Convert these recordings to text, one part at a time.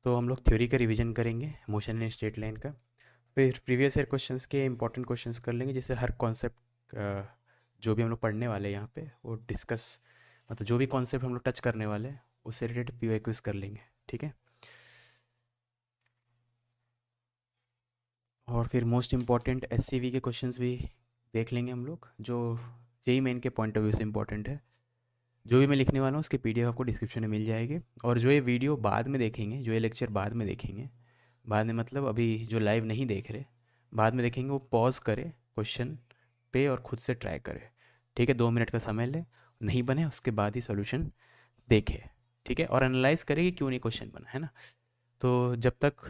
तो हम लोग थ्योरी का रिवीजन करेंगे मोशन इन स्ट्रेट लाइन का। फिर प्रीवियस ईयर क्वेश्चंस के इंपॉर्टेंट क्वेश्चंस कर लेंगे, जिससे हर कॉन्सेप्ट जो भी हम लोग पढ़ने वाले हैं यहाँ पे वो डिस्कस, मतलब जो भी कॉन्सेप्ट हम लोग टच करने वाले हैं उससे रिलेटेड पीवाईक्यूज कर लेंगे। ठीक है। और फिर मोस्ट इम्पॉर्टेंट एससीवी के क्वेश्चंस भी देख लेंगे हम लोग, जो जेई मेन के पॉइंट ऑफ व्यू से इम्पॉर्टेंट है। जो भी मैं लिखने वाला हूँ उसकी पीडीएफ आपको डिस्क्रिप्शन में मिल जाएगी। और जो ये वीडियो बाद में देखेंगे, जो ये लेक्चर बाद में देखेंगे, बाद में मतलब अभी जो लाइव नहीं देख रहे, बाद में देखेंगे, वो पॉज करे क्वेश्चन पे और खुद से ट्राई करे। ठीक है, 2 मिनट का समय ले, नहीं बने उसके बाद ही सॉल्यूशन देखे। ठीक है, और एनालाइज करे कि क्यों नहीं क्वेश्चन बना, है ना। तो जब तक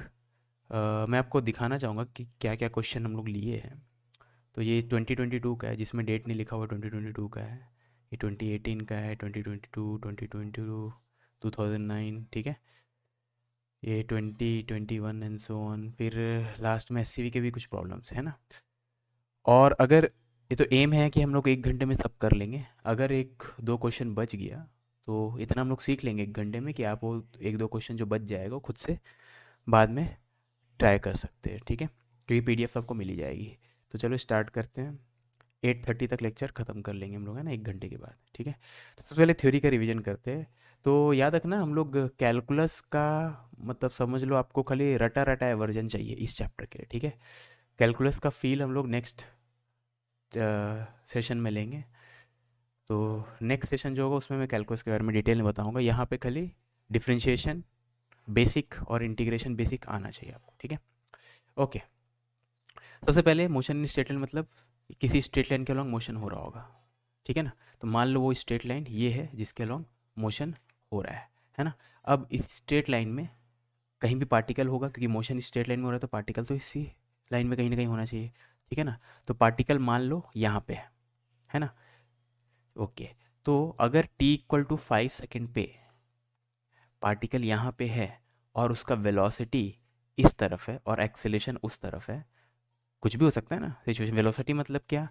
मैं आपको दिखाना चाहूँगा कि क्या क्या क्वेश्चन हम लोग लिए हैं। तो ये 2022 का है, जिसमें डेट नहीं लिखा हुआ 2022 का है। ये 2018 का है, 2022, 2022, 2009। ठीक है, ये 2021 एंड सो ऑन। फिर लास्ट में एससीवी के भी कुछ प्रॉब्लम्स है ना। और अगर ये तो एम है कि हम लोग 1 घंटे में सब कर लेंगे। अगर 1-2 क्वेश्चन बच गया तो इतना हम लोग सीख लेंगे 1 घंटे में कि आप वो 1-2 क्वेश्चन जो बच जाएगा वो खुद से बाद में ट्राई कर सकते हैं। ठीक है, क्योंकि पीडीएफ आपको मिल ही जाएगी। तो चलो स्टार्ट करते हैं। 8:30 तक लेक्चर ख़त्म कर लेंगे हम लोग, है ना, 1 घंटे के बाद। ठीक है, तो सबसे पहले थ्योरी का रिवीजन करते हैं। तो याद रखना, हम लोग कैलकुलस का मतलब समझ लो आपको खाली रटा रटा है वर्जन चाहिए इस चैप्टर के लिए। ठीक है, कैलकुलस का फील हम लोग नेक्स्ट सेशन में लेंगे। तो नेक्स्ट सेशन जो होगा उसमें मैं कैलकुलस के बारे में डिटेल में बताऊंगा। यहाँ पे खाली डिफ्रेंशिएशन बेसिक और इंटीग्रेशन बेसिक आना चाहिए आपको। ठीक है, ओके। सबसे पहले मोशन इन स्ट्रेट लाइन, मतलब किसी स्ट्रेट लाइन के अलॉन्ग मोशन हो रहा होगा। ठीक है ना। तो मान लो वो स्ट्रेट लाइन ये है जिसके अलॉन्ग मोशन हो रहा है ना। अब इस स्ट्रेट लाइन में कहीं भी पार्टिकल होगा, क्योंकि मोशन स्ट्रेट लाइन में हो रहा है तो पार्टिकल तो इसी लाइन में कहीं ना कहीं होना चाहिए। ठीक है ना। तो पार्टिकल मान लो यहाँ पे है ना। ओके, तो अगर t = 5 सेकेंड पे पार्टिकल यहाँ पे है और उसका वेलोसिटी इस तरफ है और एक्सेलेरेशन उस तरफ है, कुछ भी हो सकता है ना सिचुएशन। वेलोसिटी मतलब क्या,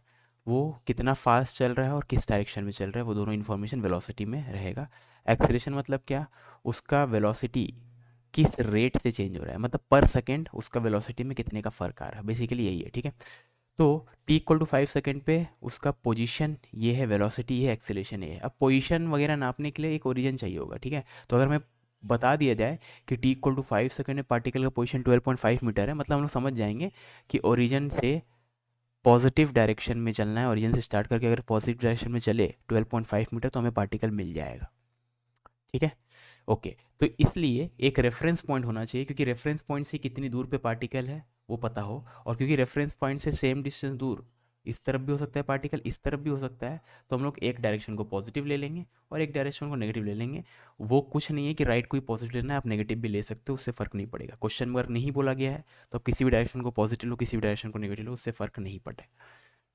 वो कितना फास्ट चल रहा है और किस डायरेक्शन में चल रहा है, वो दोनों इन्फॉर्मेशन वेलोसिटी में रहेगा। एक्सेलरेशन मतलब क्या, उसका वेलोसिटी किस रेट से चेंज हो रहा है, मतलब पर सेकेंड उसका वेलोसिटी में कितने का फ़र्क आ रहा है, बेसिकली यही है। ठीक है, तो t = 5 सेकेंड पे उसका पोजीशन ये है, वेलोसिटी ये है, एक्सेलरेशन ये है। अब पोजीशन वगैरह नापने के लिए एक ओरिजिन चाहिए होगा। ठीक है, तो अगर मैं बता दिया जाए कि t = 5 सेकेंड में पार्टिकल का पोजीशन 12.5 मीटर है, मतलब हम लोग समझ जाएंगे कि ओरिजिन से पॉजिटिव डायरेक्शन में चलना है। ओरिजिन से स्टार्ट करके अगर पॉजिटिव डायरेक्शन में चले 12.5 मीटर तो हमें पार्टिकल मिल जाएगा। ठीक है, ओके। तो इसलिए एक रेफरेंस पॉइंट होना चाहिए, क्योंकि रेफरेंस पॉइंट से कितनी दूर पे पार्टिकल है वो पता हो, और क्योंकि रेफरेंस पॉइंट से सेम डिस्टेंस दूर इस तरफ भी हो सकता है पार्टिकल, इस तरफ भी हो सकता है, तो हम लोग एक डायरेक्शन को पॉजिटिव ले लेंगे और एक डायरेक्शन को नेगेटिव ले लेंगे। वो कुछ नहीं है कि राइट को ही पॉजिटिव लेना है, आप नेगेटिव भी ले सकते हो, उससे फ़र्क नहीं पड़ेगा। क्वेश्चन अगर नहीं बोला गया है तो आप किसी भी डायरेक्शन को पॉजिटिव लो, किसी भी डायरेक्शन को नेगेटिव लो, उससे फ़र्क नहीं पड़ेगा।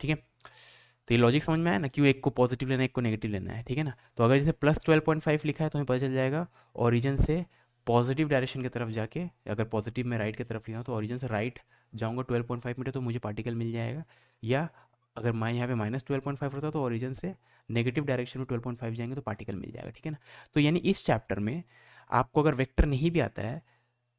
ठीक है, तो ये लॉजिक समझ में आया ना, क्यों एक को पॉजिटिव लेना है एक को नेगेटिव लेना है। ठीक है ना। तो अगर जैसे +12.5 लिखा है तो हमें पता चल जाएगा ओरिजिन से पॉजिटिव डायरेक्शन की तरफ जाके, अगर पॉजिटिव में राइट की तरफ लिया तो ओरिजिन से राइट जाऊँगा 12.5 मीटर तो मुझे पार्टिकल मिल जाएगा। या अगर मैं यहाँ पे -12.5 रहता तो ओरिजिन से नेगेटिव डायरेक्शन में 12.5 जाएंगे तो पार्टिकल मिल जाएगा। ठीक है ना। तो यानी इस चैप्टर में आपको अगर वेक्टर नहीं भी आता है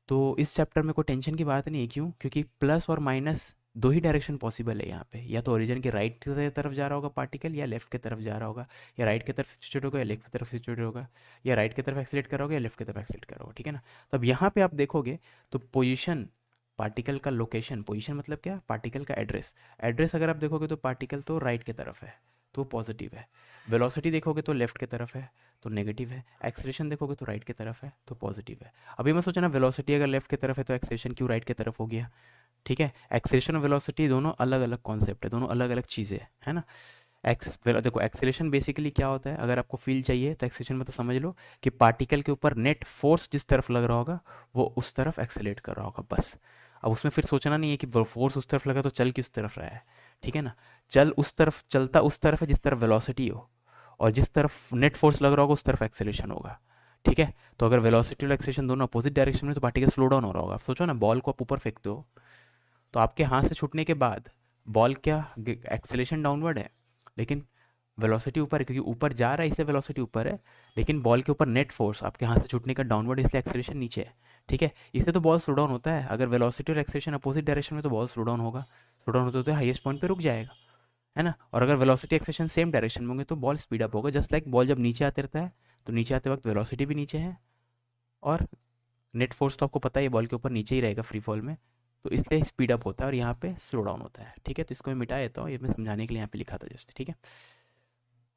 तो इस चैप्टर में कोई टेंशन की बात नहीं है। क्यों, क्योंकि प्लस और माइनस दो ही डायरेक्शन पॉसिबल है यहाँ पे। या तो ओरिजिन के राइट की तरफ जा रहा होगा पार्टिकल, या लेफ्ट की तरफ जा रहा होगा, या राइट की तरफ सिचुएट होगा या लेफ्ट की तरफ सिचुएट होगा, या राइट की तरफ एक्सीलेट कर रहा होगा या लेफ्ट की तरफ एक्सीलेट कर रहा होगा। ठीक है ना। तब यहाँ पे आप देखोगे तो पोजिशन, पार्टिकल का लोकेशन, पोजिशन मतलब क्या, पार्टिकल का एड्रेस। एड्रेस अगर आप देखोगे तो पार्टिकल तो राइट की तरफ है तो पॉजिटिव है। वेलोसिटी देखोगे तो लेफ्ट की तरफ है तो नेगेटिव है। एक्सेलरेशन देखोगे तो राइट की तरफ है तो पॉजिटिव है। अभी मैं सोचा ना, वेलोसिटी अगर लेफ्ट की तरफ है तो एक्सेलरेशन क्यों राइट की तरफ हो गया। ठीक है, एक्सेलरेशन और वेलोसिटी दोनों अलग अलग कॉन्सेप्ट है, दोनों अलग अलग चीज़ें है ना। देखो एक्सेलरेशन बेसिकली क्या होता है, अगर आपको फील चाहिए तो एक्सेलरेशन में तो समझ लो कि पार्टिकल के ऊपर नेट फोर्स जिस तरफ लग रहा होगा वो उस तरफ एक्सेलेरेट कर रहा होगा, बस। अब उसमें फिर सोचना नहीं है कि फोर्स उस तरफ लगा तो चल किस तरफ रहा है। ठीक है ना, चल उस तरफ, चलता उस तरफ है जिस तरफ वेलोसिटी हो, और जिस तरफ नेट फोर्स लग रहा होगा उस तरफ एक्सेलरेशन होगा। ठीक है, तो अगर वेलोसिटी और एक्सेलरेशन दोनों अपोजिट डायरेक्शन में तो पार्टिकल स्लो डाउन हो रहा होगा। आप सोचो ना, बॉल को आप ऊपर फेंकते हो तो आपके हाथ से छूटने के बाद बॉल क्या, एक्सेलरेशन डाउनवर्ड है, लेकिन वेलोसिटी ऊपर है, क्योंकि ऊपर जा रहा है इससे वेलोसिटी ऊपर है, लेकिन बॉल के ऊपर नेट फोर्स आपके हाथ से छूटने का डाउनवर्ड, इसलिए एक्सेलरेशन नीचे है। ठीक है, इससे तो बॉल स्लो डाउन होता है। अगर वेलोसिटी और एक्सेलरेशन अपोजिट डायरेक्शन में तो बॉल स्लो डाउन होगा, स्लो डाउन होते हुए हाईएस्ट पॉइंट पे रुक जाएगा, है ना। और अगर वेलोसिटी एक्सेलरेशन सेम डायरेक्शन में होंगे तो बॉल स्पीड अप होगा। जस्ट लाइक बॉल जब नीचे आते रहता है तो नीचे आते वक्त वेलोसिटी भी नीचे है, और नेट फोर्स तो आपको पता ही है बॉल के ऊपर नीचे ही रहेगा फ्री फॉल में, तो इसलिए स्पीड अप होता है और यहाँ पे स्लो डाउन होता है। ठीक है, तो इसको मैं मिटा देता हूँ, ये मैं समझाने के लिए यहाँ पे लिखा था जस्ट। ठीक है,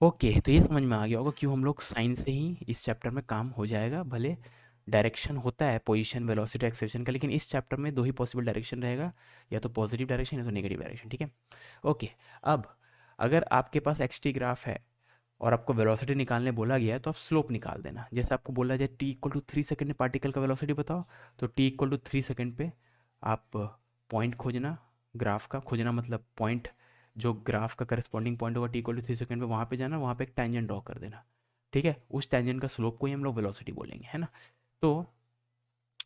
ओके, तो ये समझ में आ गया होगा क्यों हम लोग साइन से ही इस चैप्टर में काम हो जाएगा। भले डायरेक्शन होता है पोजीशन वेलोसिटी एक्सेलरेशन का, लेकिन इस चैप्टर में दो ही पॉसिबल डायरेक्शन रहेगा, या तो पॉजिटिव डायरेक्शन या तो नेगेटिव डायरेक्शन। ठीक है, ओके। अब अगर आपके पास एक्स टी ग्राफ है और आपको वेलोसिटी निकालने बोला गया है तो आप स्लोप निकाल देना। जैसे आपको बोला जाए टी इक्वल टू 3 सेकंड में पार्टिकल का वेलोसिटी बताओ, तो टी इक्वल टू 3 सेकंड पे आप पॉइंट खोजना, ग्राफ का खोजना, मतलब पॉइंट जो ग्राफ का करस्पॉन्डिंग पॉइंट होगा टी इक्वल टू 3 सेकंड पे, वहाँ पे जाना, वहाँ पे एक टेंजेंट ड्रॉ कर देना। ठीक है, उस टेंजेंट का स्लोप को ही हम लोग वेलोसिटी बोलेंगे, है ना। तो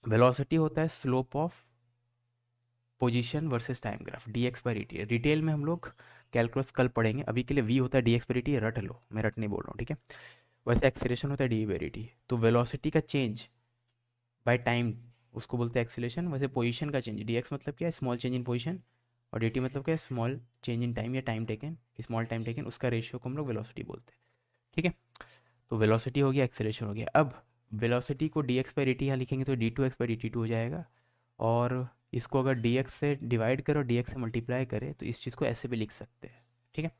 वेलोसिटी होता है slope of position versus time graph, D x by d T. Detail में हम लोग कैलकुलस कल पढ़ेंगे, अभी के लिए वी होता है d x by d T, रट लो, मैं रट नहीं बोल रहा हूँ। ठीक है, वैसे एक्सीलरेशन होता है डी बाई डी टी। तो वेलोसिटी का चेंज बाय टाइम उसको बोलते हैं एक्सीलरेशन। वैसे पोजीशन का चेंज, डी एक्स मतलब क्या है, स्मॉल चेंज इन पोजीशन, और डी टी मतलब क्या है, स्मॉल चेंज इन टाइम या time taken, small time taken, उसका रेशियो को हम लोग वेलोसिटी बोलते हैं। ठीक है, तो वेलोसिटी हो गया, एक्सीलरेशन हो गया। अब वेलोसिटी को d x by d t यहाँ लिखेंगे तो d two x by d t two हो जाएगा, और इसको अगर डी एक्स से डिवाइड करो, डी एक्स से मल्टीप्लाई करें, तो इस चीज़ को ऐसे भी लिख सकते हैं। ठीक है,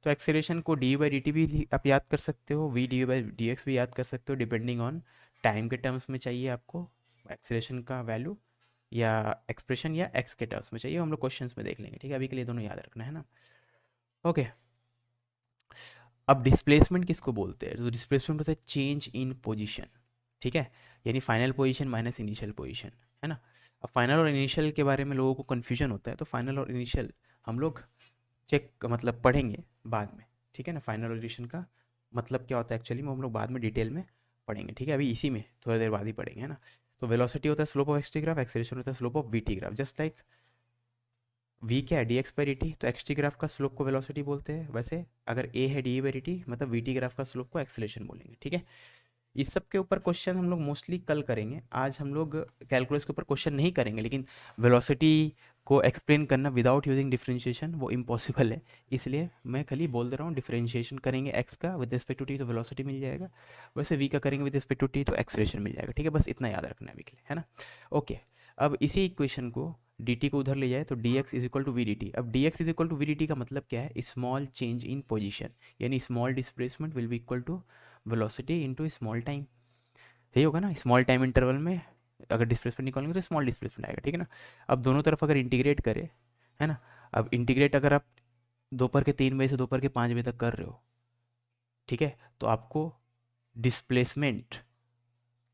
तो एक्सेलरेशन को डी बाई डी टी भी आप याद कर सकते हो, v d by d x भी याद कर सकते हो, डिपेंडिंग ऑन टाइम के टर्म्स में चाहिए आपको एक्सेलरेशन का वैल्यू, या एक्सप्रेशन या एक्स के टर्म्स में चाहिए, हम लोग क्वेश्चंस में देख लेंगे। ठीक है, अभी के लिए दोनों याद रखना है ना। ओके, अब डिस्प्लेसमेंट किसको बोलते हैं, तो डिस्प्लेसमेंट होता है चेंज इन पोजीशन। ठीक है, यानी final position minus initial position, है ना। अब फाइनल और इनिशियल के बारे में लोगों को कन्फ्यूजन होता है, तो फाइनल और इनिशियल हम लोग चेक मतलब पढ़ेंगे बाद में। ठीक है ना, फाइनल और इनिशियल का मतलब क्या होता है एक्चुअली में हम लोग बाद में डिटेल में पढ़ेंगे। ठीक है, अभी इसी में थोड़ी देर बाद ही पढ़ेंगे, है ना। तो वेलोसिटी होता है slope of x t graph, acceleration होता है slope of v t graph. Just like v क्या है, d x by d t, तो एक्स टी ग्राफ का स्लोप को वेलोसिटी बोलते हैं। वैसे अगर ए है डी बाई डी टी, मतलब वी टी ग्राफ का स्लोप को एक्सेलरेशन बोलेंगे। ठीक है, इस सब के ऊपर क्वेश्चन हम लोग मोस्टली कल करेंगे, आज हम लोग कैलकुलस के ऊपर क्वेश्चन नहीं करेंगे। लेकिन वेलोसिटी को एक्सप्लेन करना विदाउट यूजिंग डिफरेंशिएशन वो इम्पॉसिबल है, इसलिए मैं खाली बोल दे रहा हूँ डिफरेंशिएशन करेंगे एक्स का विद रिस्पेक्ट टू टी तो वेलोसिटी मिल जाएगा, वैसे वी का करेंगे विद रिस्पेक्ट टू टी तो एक्सेलरेशन मिल जाएगा। ठीक है, बस इतना याद रखना है अभी के लिए, है ना। ओके, अब इसी इक्वेशन को डी टी को उधर ले जाए तो D X is equal to V D T. अब D X is equal to V D T का मतलब क्या है, स्मॉल चेंज इन पोजिशन, यानी small displacement will be equal to velocity into small time. यही होगा ना, स्मॉल टाइम इंटरवल में अगर डिस्प्लेसमेंट निकालेंगे तो स्मॉल डिस्प्लेसमेंट आएगा। ठीक है ना, अब दोनों तरफ अगर इंटीग्रेट करें, है ना, अब इंटीग्रेट अगर आप दोपहर के 3 बजे से दोपहर के 5 बजे तक कर रहे हो, ठीक है, तो आपको डिस्प्लेसमेंट,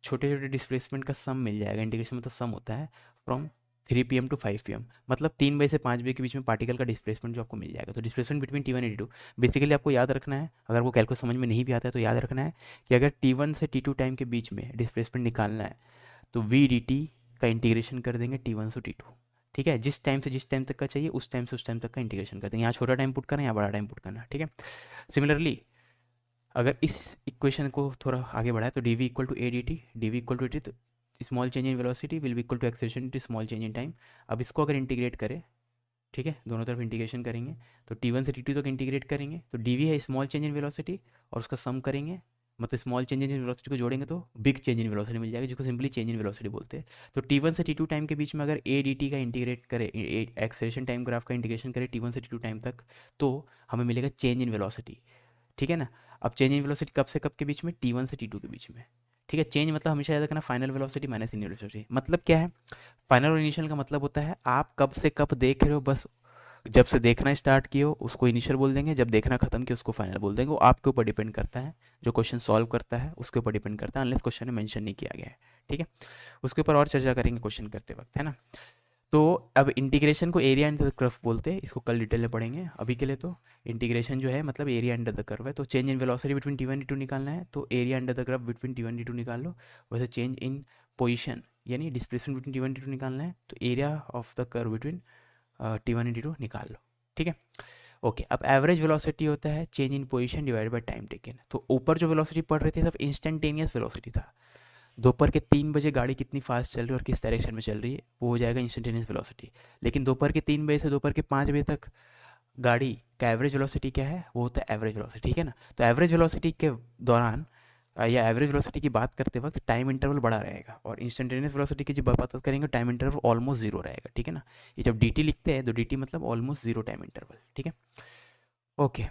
छोटे छोटे डिस्प्लेसमेंट का सम मिल जाएगा। इंटीग्रेशन में तो सम होता है फ्रॉम 3 PM टू 5 PM, मतलब 3 बजे से 5 बजे के बीच में पार्टिकल का डिस्प्लेसमेंट जो आपको मिल जाएगा। तो डिस्प्लेसमेंट बिटवीन T1 और T2 बेसिकली आपको याद रखना है, अगर वो कैलकुलस समझ में नहीं भी आता है तो याद रखना है कि अगर T1 से T2 टाइम के बीच में डिस्प्लेसमेंट निकालना है तो वी डी टी का इंटीग्रेशन कर देंगे T1 से T2। ठीक है, जिस टाइम से जिस टाइम तक का चाहिए उस टाइम से उस टाइम तक का इंटीग्रेशन कर देंगे। यहाँ छोटा टाइम पुट करना है, यहाँ बड़ा टाइम पुट करना है। ठीक है, सिमिलरली अगर इस इक्वेशन को थोड़ा आगे बढ़ाए तो d v equal to a d t, d v equal to a t, तो small change in velocity will be equal to acceleration to small change in time. अब इसको अगर इंटीग्रेट करें, ठीक है, दोनों तरफ इंटीग्रेशन करेंगे तो T1 से T2 तक इंटीग्रेट करेंगे तो डी वी है स्मॉल चेंज इन वेलोसिटी, और उसका सम करेंगे, मतलब स्मॉल चेंज इन वेलोसिटी को जोड़ेंगे तो बिग चेंज इन वेलोसिटी मिल जाएगा, जिसको सिंपली चेंज इन वेलोसिटी बोलते हैं। तो T1 से T2 टाइम के बीच में अगर ए डी टी का इंटीग्रेट करें, एक्सेलरेशन टाइम ग्राफ का इंटीग्रेशन करें T1 से T2 टाइम तक, तो हमें मिलेगा चेंज इन वेलोसिटी। ठीक है ना, अब चेंज इन वेलोसिटी कब से कब के बीच में, T1 से T2 के बीच में। ठीक है, चेंज मतलब हमेशा याद रखना final velocity minus initial velocity. मतलब क्या है, फाइनल और इनिशियल का मतलब होता है आप कब से कब देख रहे हो, बस जब से देखना स्टार्ट किए हो उसको इनिशियल बोल देंगे, जब देखना खत्म किया उसको फाइनल बोल देंगे। वो आपके ऊपर डिपेंड करता है, जो क्वेश्चन सॉल्व करता है उसके ऊपर डिपेंड करता है, अनलेस क्वेश्चन में मेंशन नहीं किया गया है। ठीक है, उसके ऊपर और चर्चा करेंगे क्वेश्चन करते वक्त, है ना। तो अब इंटीग्रेशन को एरिया अंडर द कर्व बोलते हैं, इसको कल डिटेल में पढ़ेंगे। अभी के लिए तो इंटीग्रेशन जो है मतलब एरिया अंडर द कर्व है। तो change in velocity between T1 T2 निकालना है तो area under the curve between T1 T2 निकाल लो। वैसे चेंज इन पोजीशन यानी डिस्प्लेसमेंट बिटवीन T1 T2 निकालना है तो area of the curve between T1 and T2 निकाल लो। ठीक है, ओके। अब एवरेज वेलोसिटी होता है change in position divide by time taken. तो ऊपर जो वेलोसिटी पढ़ रहे थे सब इंस्टेंटेनियस वेलोसिटी था, दोपहर के 3 बजे गाड़ी कितनी फास्ट चल रही है और किस डायरेक्शन में चल रही है, वो हो जाएगा इंस्टेंटेनियस वेलोसिटी। लेकिन दोपहर के 3 बजे से दोपहर के 5 बजे तक गाड़ी का एवरेज वेलोसिटी क्या है, वो होता है एवरेज वेलोसिटी, ठीक है ना। तो एवरेज वेलोसिटी के दौरान या एवरेज वेलोसिटी की बात करते वक्त टाइम इंटरवल बड़ा रहेगा, और इंस्टेंटेनियस वेलोसिटी की जब बात करेंगे टाइम इंटरवल ऑलमोस्ट जीरो रहेगा, ठीक है ना। ये जब dt लिखते हैं तो dt मतलब ऑलमोस्ट जीरो टाइम इंटरवल, ठीक है। ओके,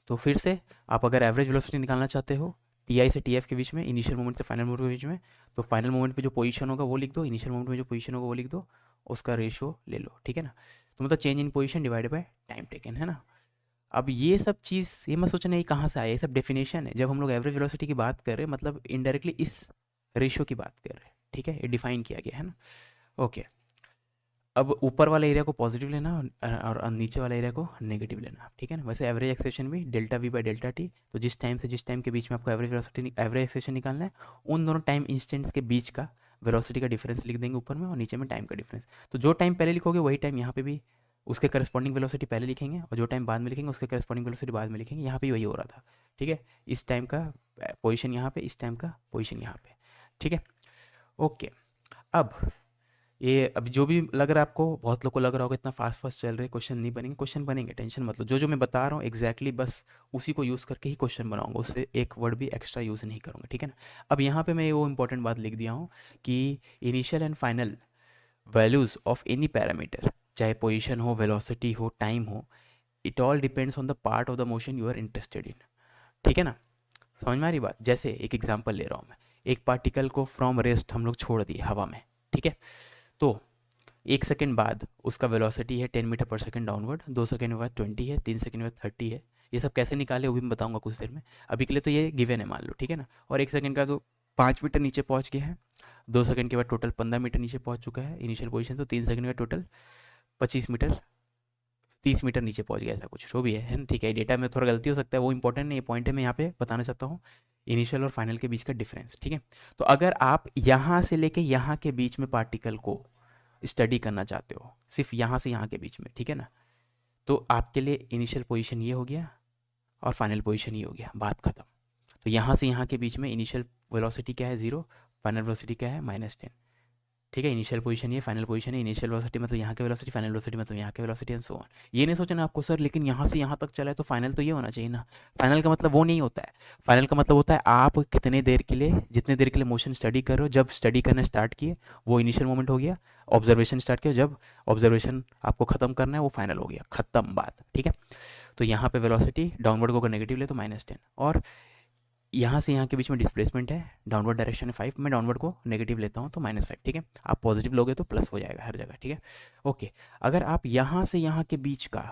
तो फिर से आप अगर एवरेज वेलोसिटी निकालना चाहते हो टी से टी एफ के बीच में, इनिशियल मोमेंट से फाइनल मोमेंट के बीच में, तो फाइनल मोमेंट पे जो पोजीशन होगा वो लिख दो, इनिशियल मोमेंट में जो पोजीशन होगा वो लिख दो, उसका रेशियो ले लो, ठीक है ना। तो मतलब change in position divided by time taken, है ना। अब ये सब चीज़ ये मत सोचना ये कहाँ से आया, ये सब डेफिनेशन है। जब हम लोग एवरेज वेलोसिटी की बात कर रहे हैं मतलब इनडायरेक्टली इस रेशियो की बात कर रहे हैं, ठीक है, ये डिफाइन किया गया है ना। ओके, अब ऊपर वाले एरिया को पॉजिटिव लेना और नीचे वाले एरिया को नेगेटिव लेना, ठीक है ना। वैसे एवरेज एक्सेशन भी delta we by delta T, तो जिस टाइम से जिस टाइम के बीच में आपको एवरेज वेलोसिटी एवरेज एक्सेशन निकालना है, उन दोनों टाइम इंस्टेंट्स के बीच का वेलोसिटी का डिफरेंस लिख देंगे ऊपर में, और नीचे में टाइम का डिफरेंस। तो जो टाइम पहले लिखोगे वही टाइम यहाँ पे भी उसके करस्पॉन्डिंग वेलोसिटी पहले लिखेंगे, और जो टाइम बाद में लिखेंगे उसके करस्पॉन्डिंग वेलोसिटी बाद में लिखेंगे। यहाँ पे वही हो रहा था, ठीक है। इस टाइम का पोजीशन यहाँ पे, इस टाइम का पोजीशन यहाँ पे, ठीक है। ओके, अब ये अभी जो भी लग रहा है आपको, बहुत लोग को लग रहा होगा इतना फास्ट फास्ट चल रहे हैं, क्वेश्चन नहीं बनेंगे। क्वेश्चन बनेंगे, टेंशन मत लो। जो जो मैं बता रहा हूँ एग्जैक्टली बस उसी को यूज़ करके ही क्वेश्चन बनाऊंगा, उससे एक वर्ड भी एक्स्ट्रा यूज़ नहीं करूँगा, ठीक है ना। अब यहाँ पे मैं वो इंपॉर्टेंट बात लिख दिया हूँ कि initial and final values of any parameter, चाहे पोजिशन हो, वेलोसिटी हो, टाइम हो, it all depends on the part of the motion you are interested in, ठीक है ना। समझ में आ रही बात। जैसे एक एग्जांपल ले रहा हूँ मैं, एक पार्टिकल को फ्रॉम रेस्ट हम लोग छोड़ दिए हवा में, ठीक है। तो 1 सेकेंड बाद उसका वेलोसिटी है 10 metre per second downward, 2 second बाद 20 है, 3 सेकेंड बाद 30 है। ये सब कैसे निकाले वो भी मैं बताऊंगा कुछ देर में। अभी के लिए तो ये गिवन है मान लो, ठीक है ना। और 1 सेकेंड का तो 5 मीटर नीचे पहुंच गया है, 2 सेकेंड के बाद टोटल 15 मीटर नीचे पहुंच चुका है इनिशियल पोजीशन, तो 3 सेकेंड का टोटल 25 मीटर, 30 मीटर नीचे पहुंच गया, ऐसा कुछ जो भी है ना, ठीक है। डेटा में थोड़ा गलती हो सकता है, वो इंपॉर्टेंट नहीं, पॉइंट है मैं यहाँ पे बताना चाहता हूँ इनिशियल और फाइनल के बीच का डिफरेंस, ठीक है। तो अगर आप यहाँ से लेके यहाँ के बीच में पार्टिकल को स्टडी करना चाहते हो, सिर्फ यहाँ से यहाँ के बीच में, ठीक है ना, तो आपके लिए इनिशियल पोजीशन ये हो गया और फाइनल पोजीशन ये हो गया, बात खत्म। तो यहाँ से यहाँ के बीच में इनिशियल वेलोसिटी क्या है 0, फाइनल वेलोसिटी क्या है -10, ठीक है। इनिशियल पोजीशन ये, फाइनल पोजीशन है। इनिशियल वेलोसिटी मतलब यहाँ के वेलोसिटी, फाइनल वेलोसिटी मतलब यहाँ के वेलोसिटी, एंड सो ऑन। ये नहीं सोचना आपको सर लेकिन यहाँ से यहाँ तक चला है तो फाइनल तो ये होना चाहिए ना। फाइनल का मतलब वो नहीं होता है। फाइनल का मतलब होता है आप कितने देर के लिए, जितने देर के लिए मोशन स्टडी कर रहे हो, जब स्टडी करना स्टार्ट किए वो इनिशियल मोमेंट हो गया। ऑब्जर्वेशन स्टार्ट किया, जब ऑब्जर्वेशन आपको खत्म करना है वो फाइनल हो गया, खत्म बात, ठीक है। तो यहाँ पे वेलोसिटी डाउनवर्ड को अगर नेगेटिव ले तो -10, और यहाँ से यहाँ के बीच में डिस्प्लेसमेंट है, डाउनवर्ड डायरेक्शन है 5, मैं डाउनवर्ड को नेगेटिव लेता हूँ तो -5, ठीक है। आप पॉजिटिव लोगे तो प्लस हो जाएगा हर जगह, ठीक है। ओके, अगर आप यहाँ से यहाँ के बीच का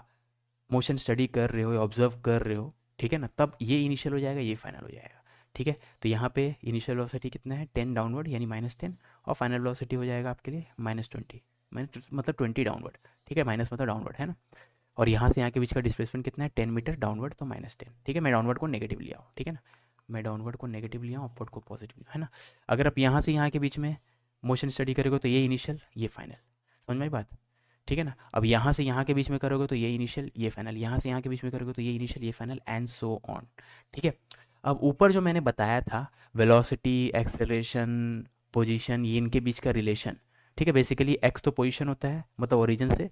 मोशन स्टडी कर रहे हो या ऑब्जर्व कर रहे हो, ठीक है ना, तब ये इनिशियल हो जाएगा, ये फाइनल हो जाएगा, ठीक है। तो यहाँ पे इनिशियल वेलोसिटी कितना है 10 डाउनवर्ड यानी -10, और फाइनल वेलोसिटी हो जाएगा आपके लिए -20, मतलब 20 डाउनवर्ड, ठीक है, माइनस मतलब डाउनवर्ड है ना। और यहाँ से यहाँ के बीच का डिस्प्लेसमेंट कितना है 10 मीटर डाउनवर्ड, तो -10, ठीक है। मैं डाउनवर्ड को नेगेटिव लिया हूँ, ठीक है ना, मैं डाउनवर्ड को नेगेटिव लिया हूँ, अपवर्ड को पॉजिटिव लिया, है ना। अगर आप यहाँ से यहाँ के बीच में मोशन स्टडी करोगे तो ये इनिशियल ये फाइनल, समझ में आई बात, ठीक है ना। अब यहाँ से यहाँ के बीच में करोगे तो ये इनिशियल ये फाइनल, यहाँ से यहाँ के बीच में करोगे तो ये इनिशियल ये फाइनल, एंड सो ऑन, ठीक है। अब ऊपर जो मैंने बताया था वेलोसिटी, एक्सेलरेशन, पोजीशन, ये इनके बीच का रिलेशन, ठीक है। बेसिकली एक्स तो पोजीशन होता है, मतलब ओरिजिन से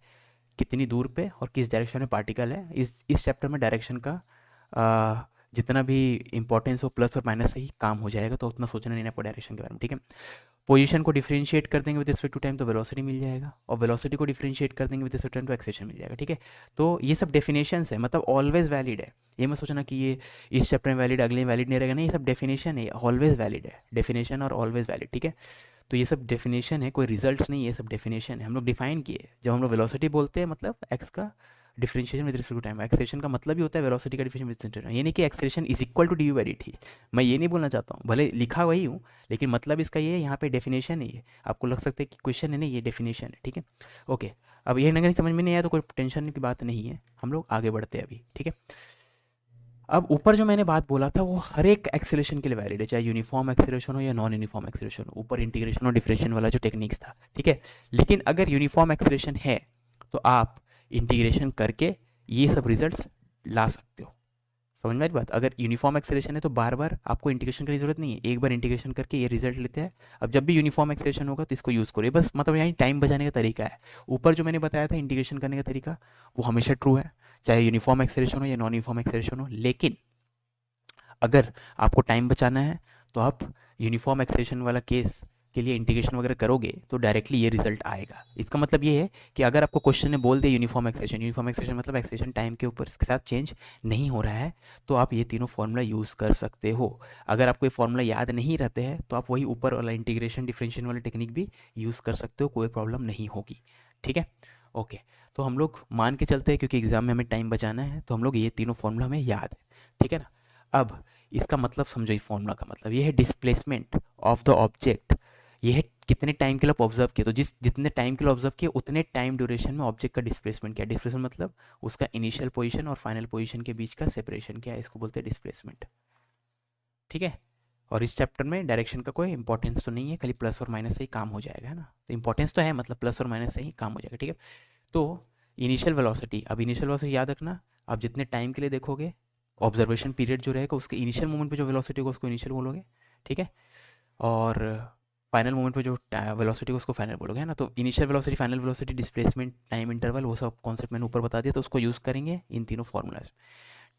कितनी दूर पे और किस डायरेक्शन में पार्टिकल है। इस चैप्टर में डायरेक्शन का जितना भी इंपॉर्टेंस हो प्लस और माइनस से ही काम हो जाएगा, तो उतना सोचना नहीं है आपको डायरेक्शन के बारे में, ठीक है। पोजीशन को डिफरेंशिएट कर देंगे विद रिस्पेक्ट टू टाइम तो वेलोसिटी मिल जाएगा, और वेलोसिटी को डिफरेंशिएट कर देंगे विद रिस्पेक्ट टू टाइम तो एक्सेलरेशन मिल जाएगा, ठीक है। तो ये सब डेफिनेशंस है, मतलब ऑलवेज वैलिड है। ये मत सोचना कि ये इस चैप्टर में वैलिड अगले में वैलिड नहीं रहेगा, नहीं, ये सब डेफिनेशन है, ऑलवेज वैलिड है, डेफिनेशन और ऑलवेज वैलिड, ठीक है। तो ये सब डेफिनेशन है, कोई रिजल्ट्स नहीं, ये सब डेफिनेशन है, हम लोग डिफाइन किए। जब हम लोग वेलोसिटी बोलते हैं मतलब एक्स का differentiation with respect to time, acceleration का मतलब ही होता है वेलोसिटी का differentiation with respect to time. ये नहीं कि acceleration is equal to d by d t, मैं ये नहीं बोलना चाहता हूँ, भले लिखा वही हूँ लेकिन मतलब इसका ये है, यहाँ पे डेफिनेशन है। ये आपको लग सकता है कि क्वेश्चन है, नहीं, ये डेफिनेशन है, ठीक है। ओके, अब ये अगर समझ में नहीं आया तो कोई टेंशन की बात नहीं है, हम लोग आगे बढ़ते हैं अभी, ठीक है। अब ऊपर जो मैंने बात बोला था वो हर एक एक्सेलरेशन के लिए वैलिड है, चाहे यूनिफॉर्म एक्सेलरेशन हो या नॉन यूनिफॉर्म एक्सेलरेशन हो, ऊपर इंटीग्रेशन और डिफरेंशिएशन वाला जो टेक्निक्स था, ठीक है। लेकिन अगर यूनिफॉर्म एक्सेलरेशन है तो आप इंटीग्रेशन करके ये सब रिजल्ट्स ला सकते हो, समझ में आई बात? अगर यूनिफॉर्म एक्सेलरेशन है तो बार बार आपको इंटीग्रेशन की जरूरत नहीं है, एक बार इंटीग्रेशन करके ये रिजल्ट लेते हैं। अब जब भी यूनिफॉर्म एक्सेलरेशन होगा तो इसको यूज़ करो, बस मतलब यहाँ टाइम बचाने का तरीका है। ऊपर जो मैंने बताया था इंटीग्रेशन करने का तरीका, वो हमेशा ट्रू है, चाहे यूनिफॉर्म एक्सेलरेशन हो या नॉन यूनिफॉर्म एक्सेलरेशन हो। लेकिन अगर आपको टाइम बचाना है तो आप यूनिफॉर्म एक्सेलरेशन वाला केस के लिए इंटीग्रेशन वगैरह करोगे तो डायरेक्टली ये रिजल्ट आएगा। इसका मतलब ये है कि अगर आपको क्वेश्चन ने बोल दिया यूनिफॉर्म एक्सेलरेशन मतलब एक्सेलरेशन टाइम के ऊपर इसके साथ चेंज नहीं हो रहा है, तो आप ये तीनों फॉर्मूला यूज़ कर सकते हो। अगर आपको ये फॉर्मूला याद नहीं रहते हैं तो आप वही ऊपर वाला इंटीग्रेशन डिफरेंशिएशन वाला टेक्निक भी यूज़ कर सकते हो, कोई प्रॉब्लम नहीं होगी। ठीक है, ओके। तो हम लोग मान के चलते हैं क्योंकि एग्जाम में हमें टाइम बचाना है, तो हम लोग ये तीनों फॉर्मूला हमें याद है, ठीक है ना। अब इसका मतलब समझो, इस फॉर्मूला का मतलब ये है डिस्प्लेसमेंट ऑफ द ऑब्जेक्ट। ये है कितने टाइम के लिए आप ऑब्जर्व किए, तो जितने टाइम के लिए ऑब्जर्व किए उतने टाइम ड्यूरेशन में ऑब्जेक्ट का डिस्प्लेसमेंट क्या है। डिस्प्लेसमेंट मतलब उसका इनिशियल पोजीशन और फाइनल पोजीशन के बीच का सेपरेशन क्या है, इसको बोलते हैं डिस्प्लेसमेंट। ठीक है, और इस चैप्टर में डायरेक्शन का कोई इंपॉर्टेंस तो नहीं है, खाली प्लस और माइनस से ही काम हो जाएगा, है ना। तो इंपॉर्टेंस तो है, मतलब प्लस और माइनस से ही काम हो जाएगा। ठीक है, तो इनिशियल वेलोसिटी, अब इनिशियल वेलोसिटी याद रखना, आप जितने टाइम के लिए देखोगे ऑब्जर्वेशन पीरियड जो रहेगा उसके इनिशियल मोमेंट पे जो वेलोसिटी होगा उसको इनिशियल बोलोगे, ठीक है। और फाइनल मोमेंट पे जो वेलोसिटी को उसको फाइनल बोलोगे, है ना। तो initial velocity, final velocity, displacement, time interval, वो सब कॉन्सेप्ट मैंने ऊपर बता दिया, तो उसको यूज़ करेंगे इन तीनों फॉर्मूलाज।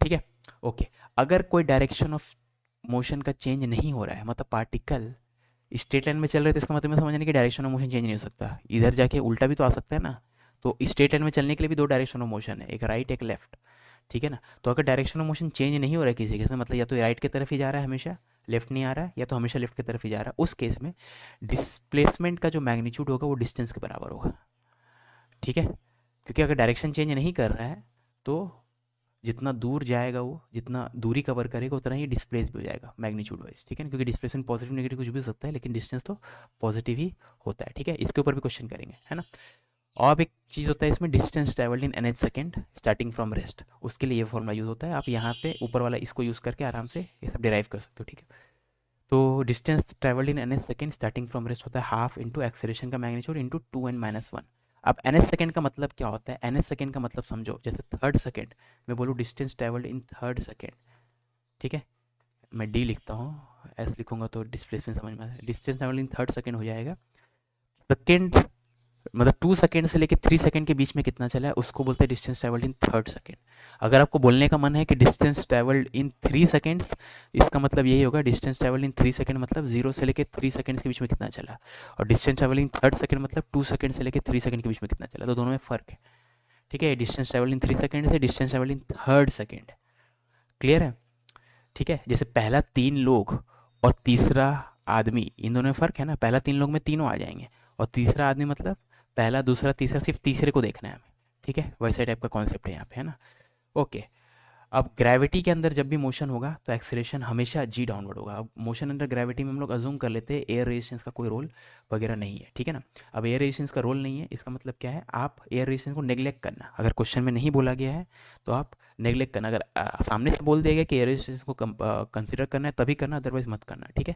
ठीक है, ओके। अगर कोई डायरेक्शन ऑफ मोशन का चेंज नहीं हो रहा है, मतलब पार्टिकल स्ट्रेट लाइन में चल रहे, तो इसका मतलब मैं समझने की डायरेक्शन ऑफ मोशन चेंज नहीं हो सकता, इधर जाके उल्टा भी तो आ सकता है ना। तो स्ट्रेट लाइन में चलने के लिए भी दो डायरेक्शन ऑफ मोशन है, एक राइट एक लेफ्ट, ठीक है ना। तो अगर डायरेक्शन ऑफ मोशन चेंज नहीं हो रहा है किसी केस में, मतलब या तो राइट की तरफ ही जा रहा है हमेशा, लेफ्ट नहीं आ रहा है, या तो हमेशा लेफ्ट की तरफ ही जा रहा है, उस केस में डिस्प्लेसमेंट का जो मैग्नीट्यूड होगा वो डिस्टेंस के बराबर होगा। ठीक है, क्योंकि अगर डायरेक्शन चेंज नहीं कर रहा है तो जितना दूर जाएगा वो, जितना दूरी कवर करेगा उतना ही डिस्प्लेस भी हो जाएगा मैग्नीट्यूड वाइज। ठीक है ना, क्योंकि डिस्प्लेसमेंट पॉजिटिव नेगेटिव कुछ भी हो सकता है, लेकिन डिस्टेंस तो पॉजिटिव ही होता है। ठीक है, इसके ऊपर भी क्वेश्चन करेंगे, है ना। और अब एक चीज़ होता है इसमें, distance travelled in NH second starting from rest, उसके लिए ये फॉर्मूला यूज़ होता है। आप यहाँ पे ऊपर वाला इसको यूज़ करके आराम से ये सब डिराइव कर सकते हो। ठीक है, तो distance travelled in NH second starting from rest होता है हाफ इंटू एक्सेलरेशन का मैग्नीट्यूड इंटू 2n-1। अब NH सेकेंड का मतलब क्या होता है, NH सेकेंड का मतलब समझो, जैसे थर्ड सेकेंड मैं बोलूँ distance travelled in third second, ठीक है, मैं D लिखता हूँ, S लिखूँगा तो डिस्प्लेसमेंट समझ में आता है। Distance travelled in third second हो जाएगा, सेकेंड मतलब 2 सेकेंड से लेकर 3 सेकेंड के बीच में कितना चला है उसको बोलते हैं distance travelled in third second. अगर आपको बोलने का मन है कि डिस्टेंस ट्रैवल्ड इन 3 सेकेंड्स, इसका मतलब यही होगा डिस्टेंस ट्रैवल्ड इन 3 सेकेंड मतलब 0 से लेकर 3 सेकेंड्स के बीच में कितना चला, और distance travelled in third second मतलब 2 सेकेंड से लेकर 3 सेकेंड के बीच में कितना चला, तो दोनों में फ़र्क है। ठीक है, डिस्टेंस ट्रैवल्ड इन 3 सेकेंड से distance travelled in third second, clear है। ठीक है, जैसे पहला 3 लोग और तीसरा आदमी, इन दोनों में फ़र्क है ना, पहला 3 लोग में तीनों आ जाएंगे, और तीसरा आदमी मतलब पहला दूसरा तीसरा, सिर्फ तीसरे को देखना है हमें। ठीक है, वैसे टाइप का कॉन्सेप्ट है यहाँ पे, है ना। ओके, अब ग्रेविटी के अंदर जब भी मोशन होगा तो एक्सेलरेशन हमेशा जी डाउनवर्ड होगा। अब मोशन अंडर ग्रेविटी में हम लोग अज्यूम कर लेते हैं एयर रेजिस्टेंस का कोई रोल वगैरह नहीं है, ठीक है ना। अब एयर रेजिस्टेंस का रोल नहीं है, इसका मतलब क्या है, आप एयर रेजिस्टेंस को नेग्लेक्ट करना, अगर क्वेश्चन में नहीं बोला गया है तो आप नेग्लेक्ट करना। अगर सामने से बोल दिया गया कि एयर रेजिस्टेंस को कंसिडर करना है तभी करना, अदरवाइज मत करना। ठीक है,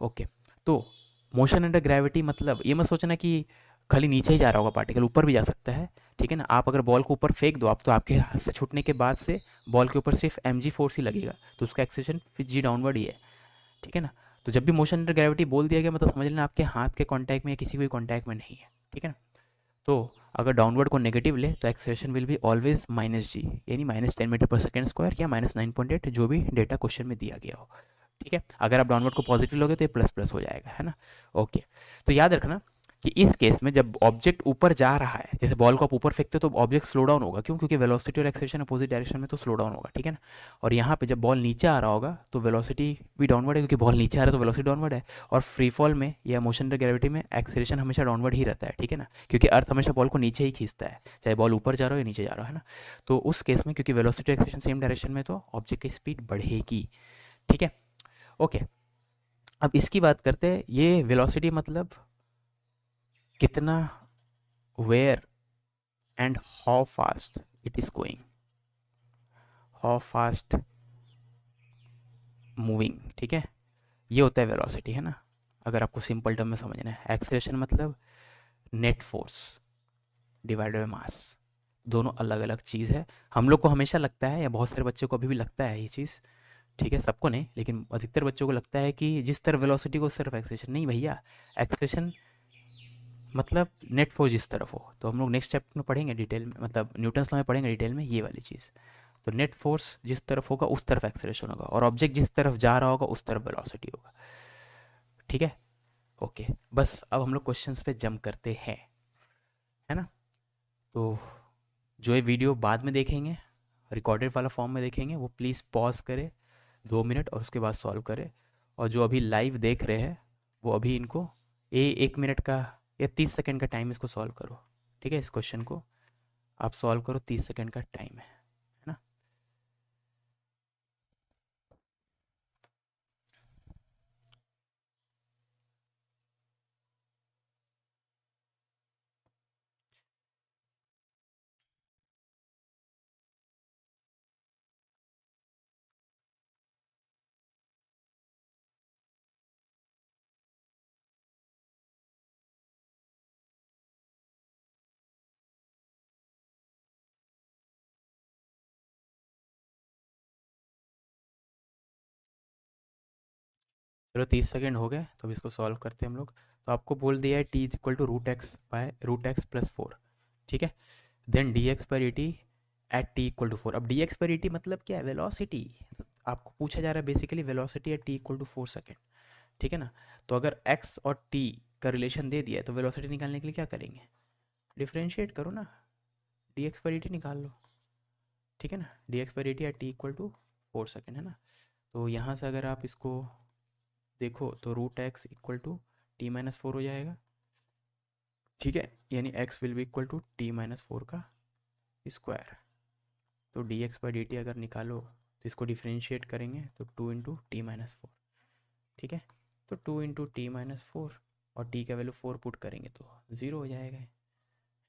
ओके। तो मोशन अंडर ग्रेविटी मतलब ये मत सोचना कि खाली नीचे ही जा रहा होगा पार्टिकल, ऊपर भी जा सकता है। ठीक है ना, आप अगर बॉल को ऊपर फेंक दो, आप तो आपके हाथ से छूटने के बाद से बॉल के ऊपर सिर्फ mg फोर्स ही लगेगा, तो उसका एक्सेलरेशन फिर जी डाउनवर्ड ही है। ठीक है ना, तो जब भी मोशन अंडर ग्रेविटी बोल दिया गया मतलब समझ लेना आपके हाथ के कॉन्टैक्ट में या किसी भी कॉन्टैक्ट में नहीं है। ठीक है ना, तो अगर डाउनवर्ड को नेगेटिव ले तो acceleration will be always -g, यानी -10 मीटर पर सेकेंड स्क्वायर या -9.8, जो भी डेटा क्वेश्चन में दिया गया हो। ठीक है, अगर आप डाउनवर्ड को पॉजिटिव लोगे तो ये प्लस प्लस हो जाएगा, है ना। ओके, तो याद रखना कि इस केस में जब ऑब्जेक्ट ऊपर जा रहा है, जैसे बॉल को आप ऊपर फेंकते हो तो ऑब्जेक्ट स्लो डाउन होगा, क्यों, क्योंकि वेलोसिटी और एक्सेलरेशन अपोजिट डायरेक्शन में, तो स्लो डाउन होगा। ठीक है ना, और यहाँ पे जब बॉल नीचे आ रहा होगा तो वेलोसिटी भी डाउनवर्ड है, क्योंकि बॉल नीचे आ रहा है तो वेलोसिटी डाउनवर्ड है। और फ्री फॉल में या मोशन अंडर ग्रेविटी में एक्सेलरेशन हमेशा डाउनवर्ड ही रहता है। ठीक है ना, क्योंकि अर्थ हमेशा बॉल को नीचे ही खींचता है, चाहे बॉल ऊपर जा रहा हो या नीचे जा रहा हो, है ना। तो उस केस में क्योंकि वेलोसिटी और एक्सेलरेशन सेम डायरेक्शन में, तो ऑब्जेक्ट की स्पीड बढ़ेगी। ठीक है, ओके। अब इसकी बात करते हैं, ये वेलोसिटी मतलब कितना, where and how fast it is going, how fast moving. ठीक है, ये होता है वेलोसिटी, है ना। अगर आपको सिंपल टर्म में समझना है, एक्सेलरेशन मतलब net force divided by mass, दोनों अलग अलग चीज़ है। हम लोग को हमेशा लगता है, या बहुत सारे बच्चों को अभी भी लगता है ये चीज़, ठीक है, सबको नहीं लेकिन अधिकतर बच्चों को लगता है कि जिस तरफ वेलोसिटी को उस तरफ एक्सेलेरेशन। नहीं भैया, एक्सेलेरेशन मतलब नेट फोर्स जिस तरफ हो। तो हम लोग नेक्स्ट चैप्टर में पढ़ेंगे डिटेल में, मतलब न्यूटन्स लॉ में पढ़ेंगे डिटेल में ये वाली चीज़। तो नेट फोर्स जिस तरफ होगा उस तरफ एक्सेलेरेशन होगा, और ऑब्जेक्ट जिस तरफ जा रहा होगा उस तरफ वेलोसिटी होगा, ठीक है। ओके, बस अब हम लोग क्वेश्चंस पे जंप करते हैं, है ना। तो जो ये वीडियो बाद में देखेंगे, रिकॉर्डेड वाला फॉर्म में देखेंगे, वो प्लीज़ पॉज करें 2 मिनट और उसके बाद सॉल्व करें। और जो अभी लाइव देख रहे हैं वो अभी इनको 1 मिनट का या 30 सेकंड का टाइम इसको सॉल्व करो, ठीक है। इस क्वेश्चन को आप सॉल्व करो, 30 सेकंड का टाइम है ना। चलो 30 सेकंड हो गए, तो अब इसको सॉल्व करते हैं हम लोग। तो आपको बोल दिया है t is equal to root x plus 4, ठीक है। देन डी एक्स पर e t at t equal to 4। अब डी एक्स पर ई टी मतलब क्या है, वेलोसिटी। आपको पूछा जा रहा है basically velocity at t equal to 4 second, ठीक है ना। तो अगर x और t का रिलेशन दे दिया है तो वेलोसिटी निकालने के लिए क्या करेंगे, डिफ्रेंशिएट करो ना, डी एक्स पर ई टी निकाल लो, ठीक है ना। डी एक्स पर e t at t equal to 4 second, है ना। तो यहाँ से अगर आप इसको देखो तो root x equal to t minus 4 हो जाएगा, ठीक है। यानी x will be equal to t minus 4 का स्क्वायर। तो D x by d t अगर निकालो तो इसको डिफ्रेंशिएट करेंगे तो 2 × t−4, ठीक है। तो 2 × t−4 और t का वैल्यू 4 पुट करेंगे तो 0 हो जाएगा, है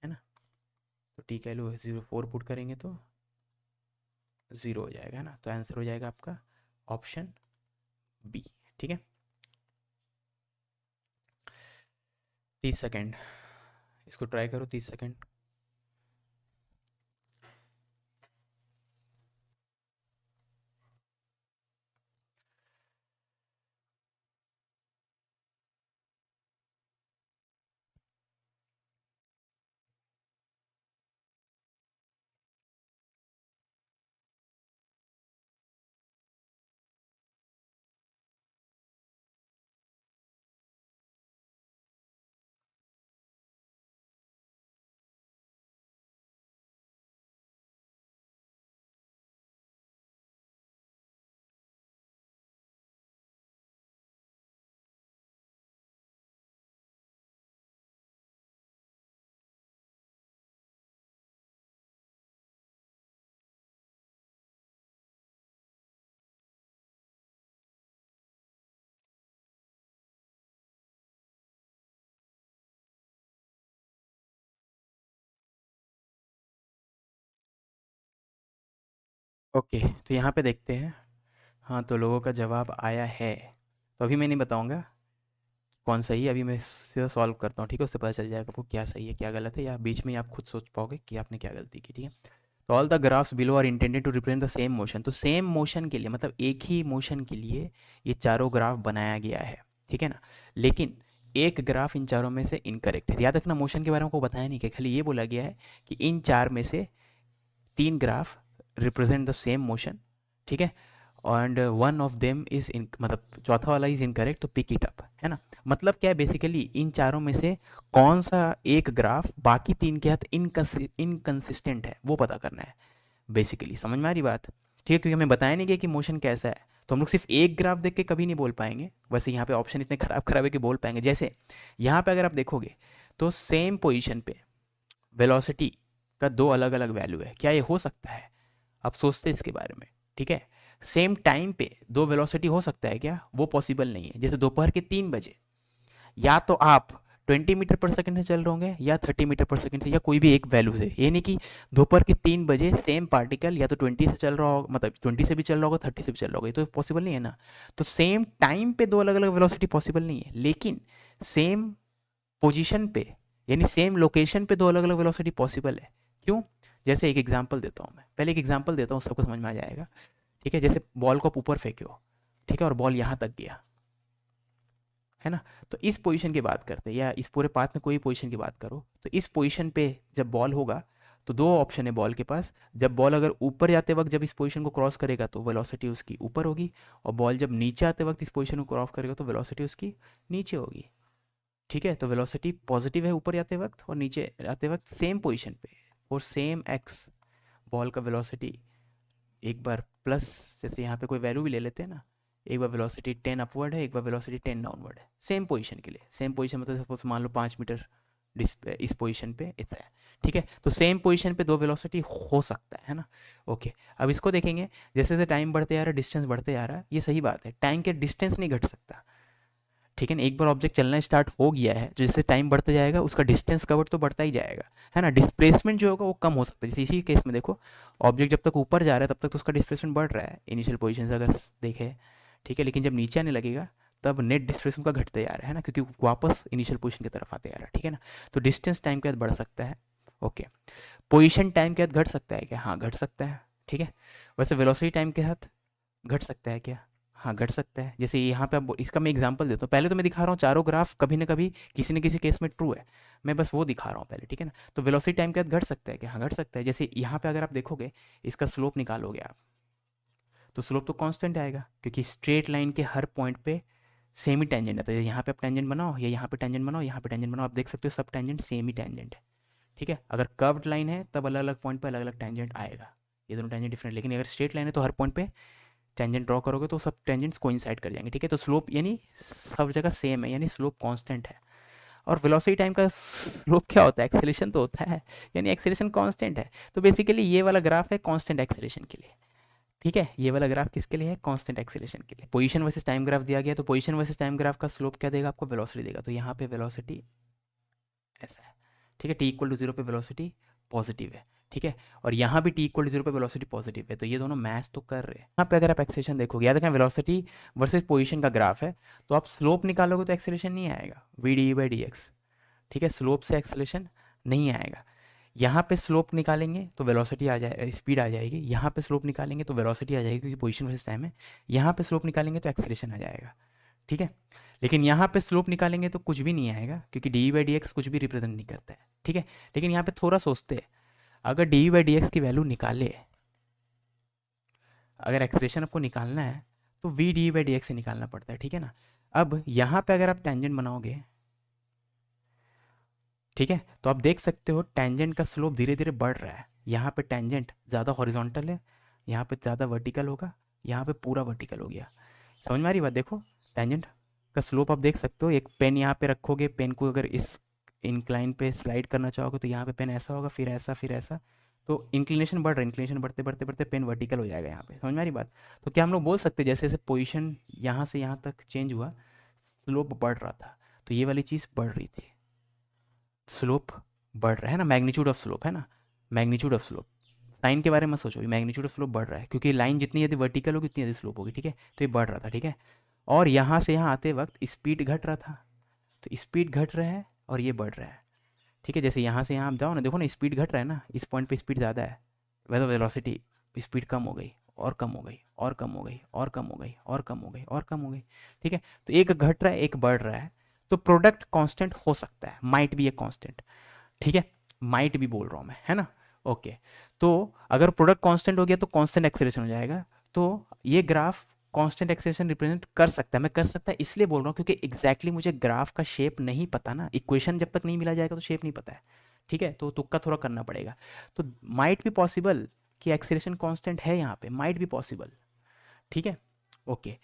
ना। तो t का वैल्यू 4 पुट करेंगे तो 0 हो जाएगा, है ना। तो आंसर हो जाएगा आपका ऑप्शन बी, ठीक है। 30 सेकेंड, इसको ट्राई करो 30 सेकेंड। ओके, तो यहाँ पे देखते हैं। हाँ, तो लोगों का जवाब आया है। तो अभी मैं नहीं बताऊँगा कौन सही है, अभी मैं सीधा सॉल्व करता हूँ, ठीक है। उससे पता चल जाएगा आपको क्या सही है क्या गलत है, या बीच में ही आप खुद सोच पाओगे कि आपने क्या गलती की, ठीक है। तो all the graphs below are intended to represent the same motion. तो सेम मोशन के लिए मतलब एक ही मोशन के लिए ये चारों ग्राफ बनाया गया है, ठीक है ना। लेकिन एक ग्राफ इन चारों में से इनकरेक्ट है। याद रखना, मोशन के बारे में को बताया नहीं कि खाली ये बोला गया है कि इन चार में से 3 graph represent the same motion, ठीक है। And one of them is in, मतलब चौथा वाला इज इनकरेक्ट, तो पिक इट अप, है ना। मतलब क्या है, बेसिकली इन चारों में से कौन सा एक ग्राफ बाकी 3 के साथ इनकंसिस्टेंट है वो पता करना है बेसिकली। समझ में आ रही बात, ठीक है। क्योंकि हमें बताया नहीं गया कि मोशन कैसा है, तो हम लोग सिर्फ एक ग्राफ देख के कभी नहीं बोल पाएंगे। वैसे यहाँ पे ऑप्शन इतने खराब खराब है कि बोल पाएंगे। जैसे यहाँ पे अगर आप देखोगे तो सेम पोजीशन पे वेलोसिटी का 2 अलग अलग वैल्यू है, क्या ये हो सकता है? आप सोचते इसके बारे में, ठीक है। सेम टाइम पे 2 वेलोसिटी हो सकता है क्या? वो पॉसिबल नहीं है। जैसे दोपहर के 3 बजे या तो आप 20 मीटर पर सेकंड से चल रहे होंगे या 30 मीटर पर सेकंड से, या कोई भी एक वैल्यू से। ये नहीं कि दोपहर के 3 बजे सेम पार्टिकल या तो 20 से चल रहा होगा, मतलब 20 से भी चल रहा होगा, 30 से भी चल रहा होगा, ये तो पॉसिबल नहीं है ना। तो सेम टाइम पे 2 अलग अलग वेलोसिटी पॉसिबल नहीं है, लेकिन सेम पोजीशन पे यानी सेम लोकेशन पे 2 अलग अलग वेलोसिटी पॉसिबल है। क्यों? जैसे एक एग्जांपल देता हूँ मैं, पहले एक एग्जांपल देता हूँ, सबको समझ में आ जाएगा। ठीक है, जैसे बॉल को आप ऊपर फेंको, ठीक है, और बॉल यहाँ तक गया, है ना। तो इस पोजीशन की बात करते हैं, या इस पूरे पाथ में कोई पोजीशन की बात करो, तो इस पोजीशन पे जब बॉल होगा तो दो ऑप्शन है बॉल के पास। जब बॉल अगर ऊपर जाते वक्त जब इस पोजीशन को क्रॉस करेगा तो वेलोसिटी उसकी ऊपर होगी, और बॉल जब नीचे आते वक्त इस पोजीशन को क्रॉस करेगा तो वेलोसिटी उसकी नीचे होगी। ठीक है, तो वेलोसिटी पॉजिटिव है ऊपर जाते वक्त, और नीचे आते वक्त सेम पोजीशन पे और सेम एक्स बॉल का वेलोसिटी एक बार प्लस, जैसे यहाँ पे कोई वैल्यू भी ले लेते हैं ना, एक बार वेलोसिटी 10 अपवर्ड है, एक बार वेलोसिटी 10 डाउनवर्ड है, सेम पोजीशन के लिए। सेम पोजीशन मतलब सपोज मान लो 5 मीटर इस पोजीशन पे इतना है। ठीक है, तो सेम पोजीशन पे दो वेलोसिटी हो सकता है ना। ओके, अब इसको देखेंगे, जैसे जैसे टाइम बढ़ते जा रहा है, डिस्टेंस बढ़ते जा रहा है, ये सही बात है, टाइम के डिस्टेंस नहीं घट सकता। ठीक है ना, एक बार ऑब्जेक्ट चलना स्टार्ट हो गया है, जैसे टाइम बढ़ता जाएगा उसका डिस्टेंस कवर्ड तो बढ़ता ही जाएगा, है ना। डिस्प्लेसमेंट जो होगा वो कम हो सकता है, जैसे इसी केस में देखो, ऑब्जेक्ट जब तक ऊपर जा रहा है तब तक तो उसका डिस्प्लेसमेंट बढ़ रहा है इनिशियल पोजीशन से अगर देखे। ठीक है, लेकिन जब नीचे आने लगेगा तब नेट डिस्प्लेसमेंट का घटते जा रहा है ना, क्योंकि वापस इनिशियल पोजीशन की तरफ आते जा रहा है। ठीक है ना, तो डिस्टेंस टाइम के साथ बढ़ सकता है। ओके, पोजीशन टाइम के साथ घट सकता है क्या? हाँ, घट सकता है। ठीक है, वैसे वेलोसिटी टाइम के साथ घट सकता है क्या? हाँ, घट सकता है। जैसे यहाँ पे अब इसका मैं एग्जांपल देता हूँ, पहले तो मैं दिखा रहा हूँ चारों ग्राफ कभी ना कभी किसी न किसी केस में ट्रू है, मैं बस वो दिखा रहा हूँ पहले। ठीक है ना, तो वेलोसिटी टाइम के साथ घट सकता है क्या? हाँ, घट सकता है। जैसे यहाँ पे अगर आप देखोगे, इसका स्लोप निकालोगे आप, तो स्लोप तो कांस्टेंट आएगा, क्योंकि स्ट्रेट लाइन के हर पॉइंट पे सेम ही टेंजेंट आता है। यहाँ पे आप टेंजेंट बनाओ, या यहाँ पे टेंजेंट बनाओ, यहाँ पे टेंजेंट बनाओ, आप देख सकते हो सब टेंजेंट सेम ही टेंजेंट है। ठीक है, अगर कर्व्ड लाइन है तब अलग अलग पॉइंट पे अलग अलग टेंजेंट आएगा, ये दोनों टेंजेंट डिफरेंट। लेकिन अगर स्ट्रेट लाइन है तो हर पॉइंट पे टेंजेंट ड्रॉ करोगे तो सब टेंजेंट्स कोइंसाइड कर जाएंगे। ठीक है, तो स्लोप यानी सब जगह सेम है, यानी स्लोप कांस्टेंट है। और वेलोसिटी टाइम का स्लोप क्या होता है? एक्सेलेरेशन तो होता है, यानी एक्सेलेरेशन कांस्टेंट है। तो बेसिकली ये वाला ग्राफ है कांस्टेंट एक्सेलेरेशन के लिए। ठीक है, ये वाला ग्राफ किसके लिए है? कांस्टेंट एक्सेलेरेशन के लिए। पोजीशन वर्सेस टाइम ग्राफ दिया गया, तो पोजीशन वर्सेस टाइम ग्राफ का स्लोप क्या देगा आपको? वेलोसिटी देगा। तो यहाँ पे वेलोसिटी ऐसा है। ठीक है, टी इक्वल टू जीरो पे वेलोसिटी पॉजिटिव है। ठीक है, और यहाँ भी टी इक्वल टू जीरो पे वेलोसिटी पॉजिटिव है, तो ये दोनों मैच तो कर रहे हैं। यहाँ पे अगर आप एक्सेलेरेशन देखोगे, याद रखें वेलोसिटी वर्सेस पोजीशन का ग्राफ है, तो आप स्लोप निकालोगे तो एक्सेलेरेशन नहीं आएगा, v d by d x. ठीक है, स्लोप से एक्सेलेरेशन नहीं आएगा। यहाँ पे स्लोप निकालेंगे तो वेलोसिटी आ जाए, स्पीड आ जाएगी। यहाँ पे स्लोप निकालेंगे तो वेलोसिटी आ जाएगी, क्योंकि पोजीशन वर्सेस टाइम है। यहाँ पे स्लोप निकालेंगे तो एक्सेलेरेशन आ जाएगा। ठीक है, लेकिन यहाँ पे स्लोप निकालेंगे तो कुछ भी नहीं आएगा, क्योंकि डी बाई डी एक्स कुछ भी रिप्रेजेंट नहीं करता है। ठीक है, लेकिन यहाँ पे थोड़ा सोचते हैं, अगर डी बाई डी एक्स की वैल्यू निकाले, अगर एक्सप्रेशन आपको निकालना है तो v d by d x से निकालना पड़ता है। ठीक है ना, अब यहाँ पे अगर आप टेंजेंट बनाओगे, ठीक है, तो आप देख सकते हो टेंजेंट का स्लोप धीरे धीरे बढ़ रहा है। यहाँ पे टेंजेंट ज़्यादा हॉरिजॉन्टल है, यहाँ पे ज़्यादा वर्टिकल होगा, यहाँ पे पूरा वर्टिकल हो गया। समझ में आ रही बात? देखो टेंजेंट का स्लोप आप देख सकते हो, एक पेन यहाँ पे रखोगे, पेन को अगर इस इंक्लाइन पे स्लाइड करना चाहोगे तो यहाँ पे पेन ऐसा होगा, फिर ऐसा, फिर ऐसा, तो इंक्लिनेशन बढ़ रहा है, इंक्लिनेशन बढ़ते बढ़ते बढ़ते पेन वर्टिकल हो जाएगा यहाँ पे। समझ में आ रही बात? तो क्या हम लोग बोल सकते हैं जैसे जैसे पोजीशन यहाँ से यहाँ तक चेंज हुआ, स्लोप बढ़ रहा था, तो ये वाली चीज़ बढ़ रही थी, स्लोप बढ़ रहा है ना, मैग्नीट्यूड ऑफ स्लोप है ना, मैग्नीट्यूड ऑफ स्लोप। साइन के बारे में सोचो, मैग्नीट्यूड ऑफ स्लोप बढ़ रहा है, क्योंकि लाइन जितनी यदि वर्टिकल होगी उतनी यदि स्लोप होगी। ठीक है, तो ये बढ़ रहा था। ठीक है, और यहाँ से यहाँ आते वक्त स्पीड घट रहा था, तो स्पीड घट रहा है और ये बढ़ रहा है। ठीक है, जैसे यहाँ से यहाँ आप जाओ ना, देखो ना स्पीड घट रहा है ना, इस पॉइंट पे स्पीड ज़्यादा है, वैसे वेलोसिटी स्पीड कम हो गई और कम हो गई और कम हो गई और कम हो गई और कम हो गई और कम हो गई। ठीक है, तो एक घट रहा है एक बढ़ रहा है, तो प्रोडक्ट कांस्टेंट हो सकता है, माइट बी ए कांस्टेंट। ठीक है, माइट भी बोल रहा हूँ मैं, है ना। ओके, तो अगर प्रोडक्ट कांस्टेंट हो गया तो कांस्टेंट एक्सेलरेशन हो जाएगा। तो ये ग्राफ कांस्टेंट एक्सेलरेशन रिप्रेजेंट कर सकता है। मैं कर सकता है इसलिए बोल रहा हूँ क्योंकि एग्जैक्टली मुझे ग्राफ का शेप नहीं पता ना, इक्वेशन जब तक नहीं मिला जाएगा तो शेप नहीं पता है। ठीक है, तो तुक्का थोड़ा करना पड़ेगा। तो माइट भी पॉसिबल कि एक्सेलरेशन कांस्टेंट है यहाँ पे, माइट भी पॉसिबल। ठीक है, ओके,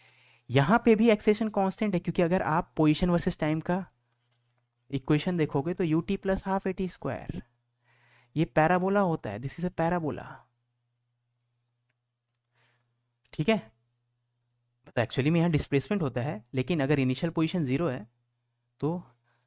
यहाँ पे भी एक्सेलरेशन कांस्टेंट है, क्योंकि अगर आप पोजीशन वर्सेस टाइम का इक्वेशन देखोगे तो you t plus half A T square, ये पैराबोला होता है, दिस इज अ पैराबोला। ठीक है, तो एक्चुअली में यहाँ डिस्प्लेसमेंट होता है, लेकिन अगर इनिशियल पोजीशन जीरो है तो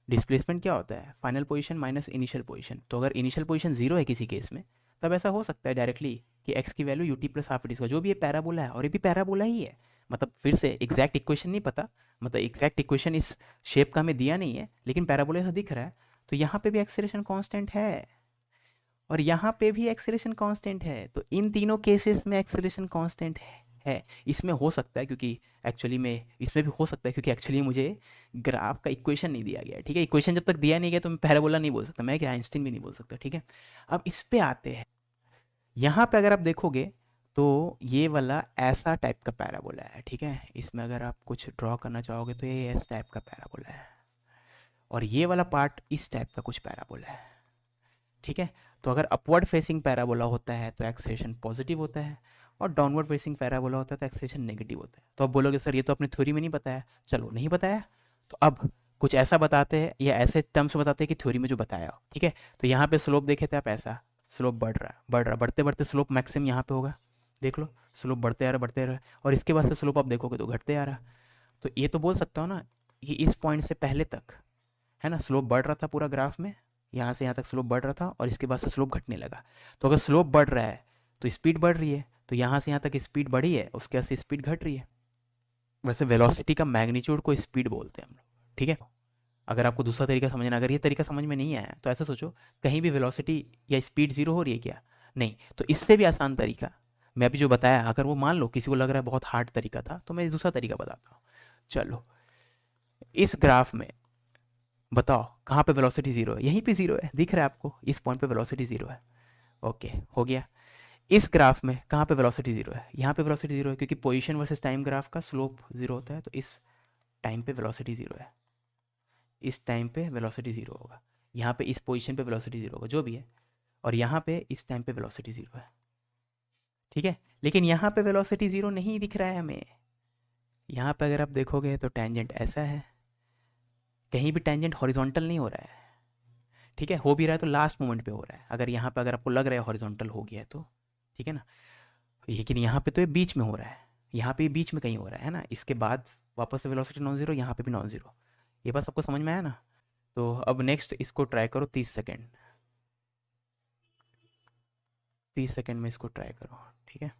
डिस्प्लेसमेंट क्या होता है? Final position minus initial position. तो अगर इनिशियल पोजीशन जीरो है किसी केस में, तब ऐसा हो सकता है डायरेक्टली कि एक्स की value you t plus half A T square, जो भी ये पैराबोला है, और ये भी पैराबोला ही है। मतलब फिर से एग्जैक्ट इक्वेशन नहीं पता, मतलब एग्जैक्ट इक्वेशन इस शेप का हमें दिया नहीं है, लेकिन पैराबोला ऐसा दिख रहा है, तो यहाँ पे भी एक्सेलरेशन कांस्टेंट है। और यहाँ पे भी एक्सेलरेशन कांस्टेंट है, तो इन तीनों केसेस में एक्सेलरेशन कांस्टेंट है। इसमें हो सकता है क्योंकि एक्चुअली में इसमें भी हो सकता है क्योंकि एक्चुअली मुझे ग्राफ का इक्वेशन नहीं दिया गया है, ठीक है। इक्वेशन जब तक दिया नहीं गया तो मैं पैराबोला नहीं बोल सकता, मैं क्या आइंस्टीन भी नहीं बोल सकता, ठीक है। अब इस पे आते हैं, यहाँ पे अगर आप देखोगे तो ये वाला ऐसा टाइप का पैराबोला है, ठीक है। इसमें अगर आप कुछ ड्रॉ करना चाहोगे तो ये इस टाइप का पैराबोला है, और ये वाला पार्ट इस टाइप का कुछ पैराबोला है, ठीक है। तो अगर अपवर्ड फेसिंग पैराबोला होता है तो एक्सेलरेशन पॉजिटिव होता है, और डाउनवर्ड फेसिंग पैराबोला होता है तो एक्सेलरेशन नेगेटिव होता है। तो अब बोलोगे सर ये तो अपनी थ्योरी में नहीं बताया, चलो नहीं बताया तो अब कुछ ऐसा बताते हैं या ऐसे टर्म्स बताते हैं कि थ्योरी में जो बताया हो, ठीक है। तो यहाँ पे स्लोप देखे थे आप, ऐसा स्लोप बढ़ रहा बढ़ते बढ़ते स्लोप मैक्सिमम यहाँ पे होगा, देख लो स्लोप बढ़ते आ रहा बढ़ते आ रहा, और इसके बाद से स्लोप आप देखोगे तो घटते आ रहा। तो ये तो बोल सकता हो ना कि इस पॉइंट से पहले तक है ना स्लोप बढ़ रहा था पूरा ग्राफ में, यहाँ से यहाँ तक स्लोप बढ़ रहा था और इसके बाद से स्लोप घटने लगा। तो अगर स्लोप बढ़ रहा है तो स्पीड बढ़ रही है, तो यहाँ से यहाँ तक स्पीड बढ़ी है, उसके बाद से स्पीड घट रही है। वैसे वेलोसिटी का मैग्नीट्यूड को स्पीड बोलते हैं हम लोग, ठीक है। अगर आपको दूसरा तरीका समझना, अगर ये तरीका समझ में नहीं आया तो ऐसा सोचो कहीं भी वेलोसिटी या स्पीड जीरो हो रही है क्या, नहीं। तो इससे भी आसान तरीका मैं अभी जो बताया, अगर वो मान लो किसी को लग रहा है बहुत हार्ड तरीका था तो मैं दूसरा तरीका बताता हूँ। चलो इस ग्राफ में बताओ कहाँ पे वेलोसिटी जीरो है, यहीं पे जीरो है, दिख रहा है आपको, इस पॉइंट पे वेलोसिटी जीरो है, ओके हो गया। इस ग्राफ में कहाँ पे वेलोसिटी जीरो है, यहाँ पे वेलोसिटी जीरो है, क्योंकि पोजीशन वर्सेस टाइम ग्राफ का स्लोप जीरो होता है, तो इस टाइम पे वेलोसिटी जीरो है, इस टाइम पे वेलोसिटी जीरो होगा, यहाँ पे इस पोजीशन पे वेलोसिटी जीरो होगा जो भी है, और यहाँ पे इस टाइम पे वेलोसिटी जीरो है, ठीक है। लेकिन यहाँ पे वेलोसिटी जीरो नहीं दिख रहा है हमें, यहाँ पे अगर आप देखोगे तो टेंजेंट ऐसा है, कहीं भी टेंजेंट हॉरिजॉन्टल नहीं हो रहा है, ठीक है। हो भी रहा है तो लास्ट मोमेंट पे हो रहा है, अगर यहाँ पे अगर आपको लग रहा है हॉरिजॉन्टल हो गया है तो, ठीक है ना। लेकिन यहाँ पे तो ये बीच में हो रहा है, यहाँ पे बीच में कहीं हो रहा है ना, इसके बाद वापस से वेलोसिटी नॉन जीरो, यहाँ पे भी नॉन जीरो। ये बस आपको समझ में आया ना। तो अब नेक्स्ट इसको ट्राई करो 30 सेकेंड, 30 सेकेंड में इसको ट्राई करो, ठीक है।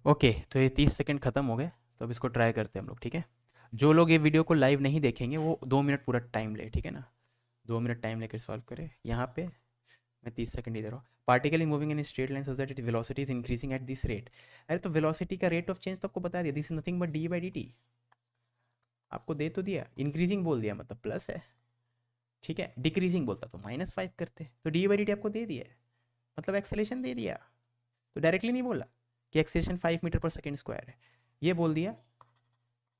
ओके तो ये 30 सेकेंड ख़त्म हो गए, तो अब इसको ट्राई करते हैं हम लोग, ठीक है। जो लोग ये वीडियो को लाइव नहीं देखेंगे वो 2 मिनट पूरा टाइम ले, ठीक है ना, 2 मिनट टाइम लेकर सॉल्व करें। यहाँ पे मैं 30 सेकेंड ही दे रहा हूँ। Particle moving in straight line such that it velocity is increasing at this rate. अरे तो वेलोसिटी का रेट ऑफ चेंज तो आपको बता दिया, this is nothing but D by d T, आपको दे तो दिया। इंक्रीजिंग बोल दिया मतलब प्लस है, ठीक है। डिक्रीजिंग बोलता तो -5 करते, तो डी बाई डी टी आपको दे दिया है, मतलब एक्सेलेरेशन दे दिया। तो डायरेक्टली नहीं बोला कि acceleration 5 metre per second square है, ये बोल दिया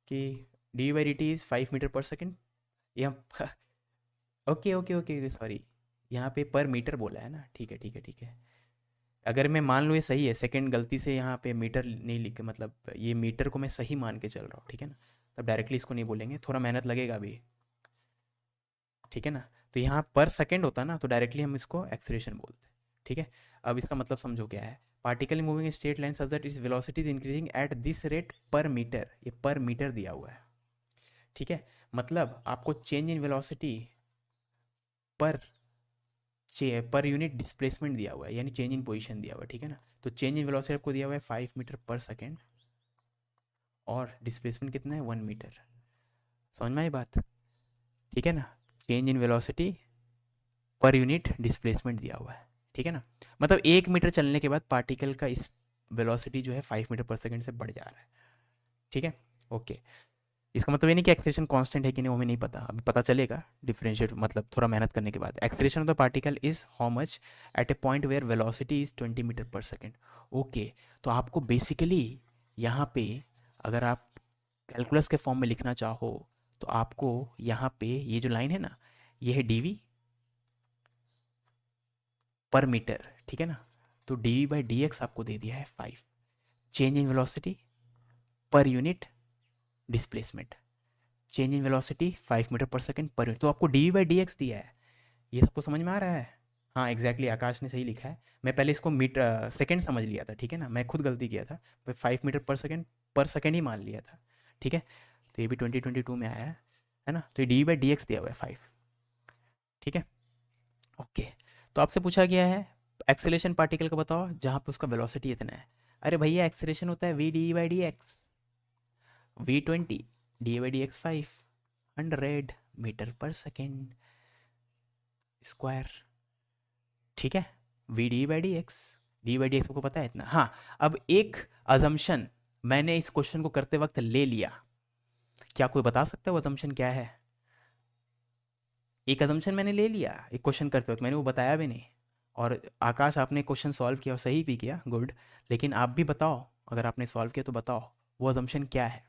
कि d by d t is 5 metre per second. यहाँ ओके ओके ओके सॉरी, यहाँ पे पर मीटर बोला है ना, ठीक है ठीक है ठीक है। अगर मैं मान लूँ ये सही है, सेकंड गलती से यहाँ पे मीटर नहीं लिख, मतलब ये मीटर को मैं सही मान के चल रहा हूँ, ठीक है ना, तब डायरेक्टली इसको नहीं बोलेंगे, थोड़ा मेहनत लगेगा अभी, ठीक है ना। तो यहाँ पर सेकंड होता ना तो डायरेक्टली हम इसको एक्सेलरेशन बोलते हैं, ठीक है। अब इसका मतलब समझो क्या है, particle moving straight line such that its velocity is increasing at this rate पर मीटर, ये पर मीटर दिया हुआ है, ठीक है। मतलब आपको चेंज इन वेलोसिटी पर पर यूनिट डिस्प्लेसमेंट दिया हुआ है, यानी चेंज इन पोजीशन दिया हुआ है, ठीक है ना। तो चेंज इन वेलोसिटी आपको दिया हुआ है 5 मीटर पर सेकेंड, और डिस्प्लेसमेंट कितना है 1 मीटर, समझ में आई बात, ठीक है ना। Change in velocity per unit displacement दिया हुआ है, ठीक है ना। मतलब 1 मीटर चलने के बाद पार्टिकल का इस वेलोसिटी जो है 5 मीटर पर सेकेंड से बढ़ जा रहा है, ठीक है। ओके इसका मतलब ये नहीं कि एक्सेलरेशन कांस्टेंट है कि नहीं वो हमें नहीं पता, अभी पता चलेगा डिफरेंशिएट मतलब थोड़ा मेहनत करने के बाद। Acceleration of the particle is how much at a point where velocity is 20 metre per second. Okay, तो आपको बेसिकली यहाँ पे अगर आप कैलकुलस के फॉर्म में लिखना चाहो तो आपको यहाँ पे ये जो लाइन है ना, ये है डीवी पर मीटर, ठीक है ना। तो डीवी बाई डी एक्स आपको दे दिया है 5, change in velocity per unit displacement, change in velocity 5 metre per second per unit. तो आपको डी बाई डी एक्स दिया है, ये सबको समझ में आ रहा है? हाँ एग्जैक्टली आकाश ने सही लिखा है। मैं पहले इसको मीटर सेकेंड समझ लिया था, ठीक है ना, मैं खुद गलती किया था, मैं 5 मीटर पर सेकेंड ही मान लिया था, ठीक है। तो ये भी 2022 में आया है ना। तो ये डी बाई डी एक्स दिया हुआ है 5, ठीक है। ओके, तो आपसे पूछा गया है एक्सेलेरेशन पार्टिकल का बताओ जहाँ पे उसका वेलोसिटी इतना है। अरे भैया एक्सेलेरेशन होता है v d by d x, V20 d by d x 500 metre per second square, ठीक है। डी बाई डी एक्स को पता है इतना। हाँ, अब एक अजम्पशन मैंने इस क्वेश्चन को करते वक्त ले लिया, क्या कोई बता सकता है वो अजम्पशन क्या है? एक अजम्पशन मैंने ले लिया एक क्वेश्चन करते वक्त, मैंने वो बताया भी नहीं। और आकाश आपने क्वेश्चन सॉल्व किया और सही भी किया, गुड। लेकिन आप भी बताओ, अगर आपने सॉल्व किया तो बताओ वो अजम्पशन क्या है,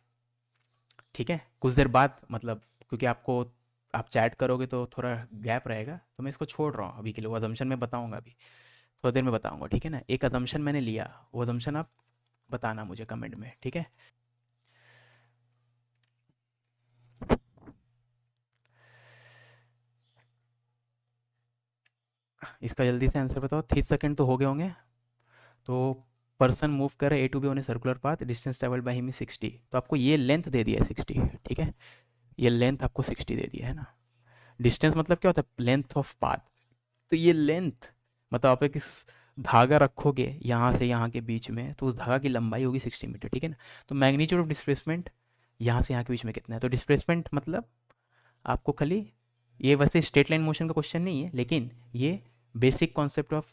ठीक है। कुछ देर बाद मतलब, क्योंकि आपको आप चैट करोगे तो थोड़ा गैप रहेगा, तो मैं इसको छोड़ रहा हूँ अभी के लिए। वो अजम्पशन मैं बताऊँगा अभी थोड़ी देर में बताऊँगा, ठीक है ना। एक अजम्पशन मैंने लिया, वो अजम्पशन आप बताना मुझे कमेंट में, ठीक है। इसका जल्दी से आंसर बताओ, 30 सेकंड तो हो गए होंगे। तो पर्सन मूव कर रहा है A to B on a circular path, distance travel by him is 60। तो आपको ये लेंथ दे दिया है 60, ठीक है। ये लेंथ आपको 60 दे दिया है ना। डिस्टेंस मतलब क्या होता है? Length of path. तो ये लेंथ मतलब आप एक धागा रखोगे यहाँ से यहाँ के बीच में, तो उस धागा की लंबाई होगी 60 मीटर, ठीक है ना। तो मैग्नीट्यूड ऑफ डिस्प्लेसमेंट यहाँ से यहाँ के बीच में कितना है? तो डिस्प्लेसमेंट मतलब आपको खाली, ये वैसे स्ट्रेट लाइन मोशन का क्वेश्चन नहीं है, लेकिन ये basic concept of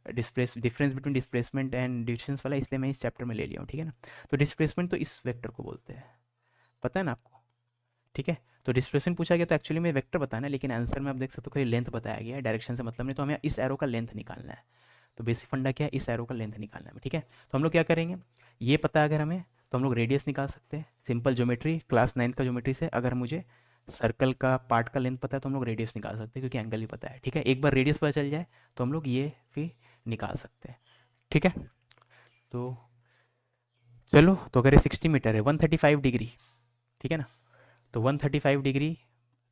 difference between displacement and distance वाला, इसलिए मैं इस चैप्टर में ले लिया हूँ, ठीक है ना। तो डिस्प्लेसमेंट तो इस वेक्टर को बोलते हैं, पता है ना आपको, ठीक है। तो डिस्प्लेसमेंट पूछा गया तो एक्चुअली में वेक्टर बताना है, लेकिन आंसर में आप देख सकते हो खाली लेंथ बताया गया है, डायरेक्शन से मतलब नहीं। तो हमें इस एरो का लेंथ निकालना है। तो बेसिक फंडा क्या है? इस एरो का लेंथ निकालना है, ठीक है। तो हम लोग क्या करेंगे, ये पता है अगर हमें, तो हम लोग रेडियस निकाल सकते हैं। सिंपल ज्योमेट्री, क्लास 9 का ज्योमेट्री से अगर मुझे सर्कल का पार्ट का लेंथ पता है तो हम लोग रेडियस निकाल सकते हैं, क्योंकि एंगल ही पता है, ठीक है। एक बार रेडियस पता चल जाए तो हम लोग ये भी निकाल सकते हैं, ठीक है। तो चलो, तो अगर ये 60 मीटर है, 135 डिग्री, ठीक है ना। तो 135 डिग्री,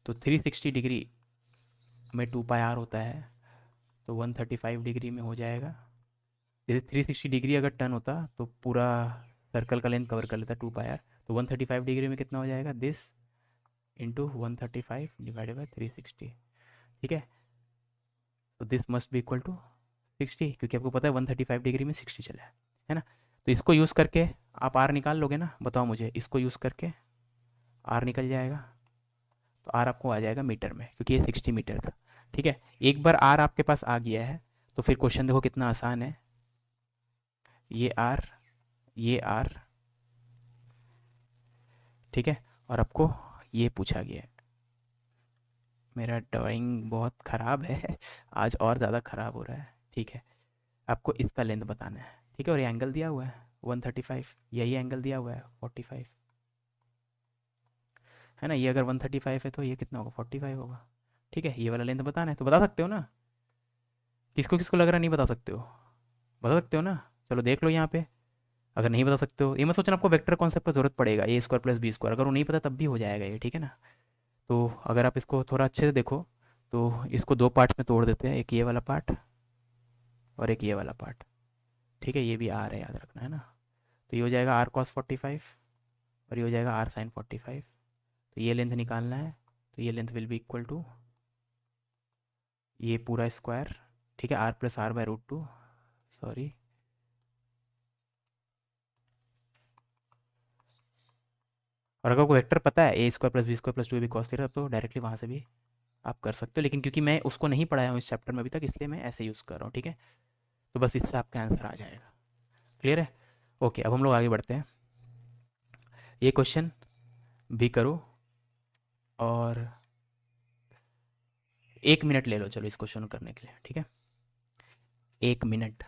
तो 360 डिग्री में 2 पाई आर होता है। तो 135 डिग्री में हो जाएगा, जैसे 360 डिग्री अगर टर्न होता तो पूरा सर्कल का लेंथ कवर कर लेता 2 पाई आर। तो 135 डिग्री में कितना हो जाएगा? दिस इंटू 135 डिवाइडेड बाई 360, ठीक है। तो this must be equal to 60, क्योंकि आपको पता है 135 डिग्री में 60 चला है ना। तो इसको यूज़ करके आप आर निकाल लोगे ना, बताओ मुझे, इसको यूज़ करके आर निकल जाएगा। तो आर आपको आ जाएगा मीटर में, क्योंकि ये 60 मीटर था, ठीक है। एक बार आर आपके पास आ गया है तो फिर क्वेश्चन देखो कितना आसान है। ये आर, ये आर, ठीक है। और आपको ये पूछा गया है, मेरा ड्राइंग बहुत ख़राब है आज, और ज़्यादा ख़राब हो रहा है, ठीक है। आपको इसका लेंथ बताना है, ठीक है। और ये एंगल दिया हुआ है 135, यही एंगल दिया हुआ है 45, है ना। ये अगर 135 है तो ये कितना होगा? 45 होगा, ठीक है। ये वाला लेंथ बताना है, तो बता सकते हो ना। किसको किसको लग रहा है नहीं बता सकते हो? बता सकते हो ना। चलो देख लो यहाँ पे। अगर नहीं बता सकते हो, ये मत सोचना आपको वेक्टर कॉन्सेप्ट का जरूरत पड़ेगा, ए स्क्वायर प्लस बी स्क्वायर, अगर वो नहीं पता तब भी हो जाएगा ये, ठीक है ना। तो अगर आप इसको थोड़ा अच्छे से देखो, तो इसको दो पार्ट में तोड़ देते हैं, एक ये वाला पार्ट और एक ये वाला पार्ट, ठीक है। ये भी आर है, याद रखना है ना। तो ये हो जाएगा आर कॉस 45 और ये हो जाएगा आर साइन 45। तो ये लेंथ निकालना है, तो ये length will be equal to ये पूरा स्क्वायर, ठीक है, r plus r by √2, sorry. और अगर कोई वेक्टर पता है a square plus b square plus 2 b cos theta, तो डायरेक्टली वहाँ से भी आप कर सकते हो, लेकिन क्योंकि मैं उसको नहीं पढ़ाया हूँ इस चैप्टर में अभी तक, इसलिए मैं ऐसे यूज़ कर रहा हूँ, ठीक है। तो बस इससे आपका आंसर आ जाएगा, क्लियर है। ओके, अब हम लोग आगे बढ़ते हैं। ये क्वेश्चन भी करो, और 1 मिनट ले लो चलो इस क्वेश्चन को करने के लिए, ठीक है, 1 मिनट।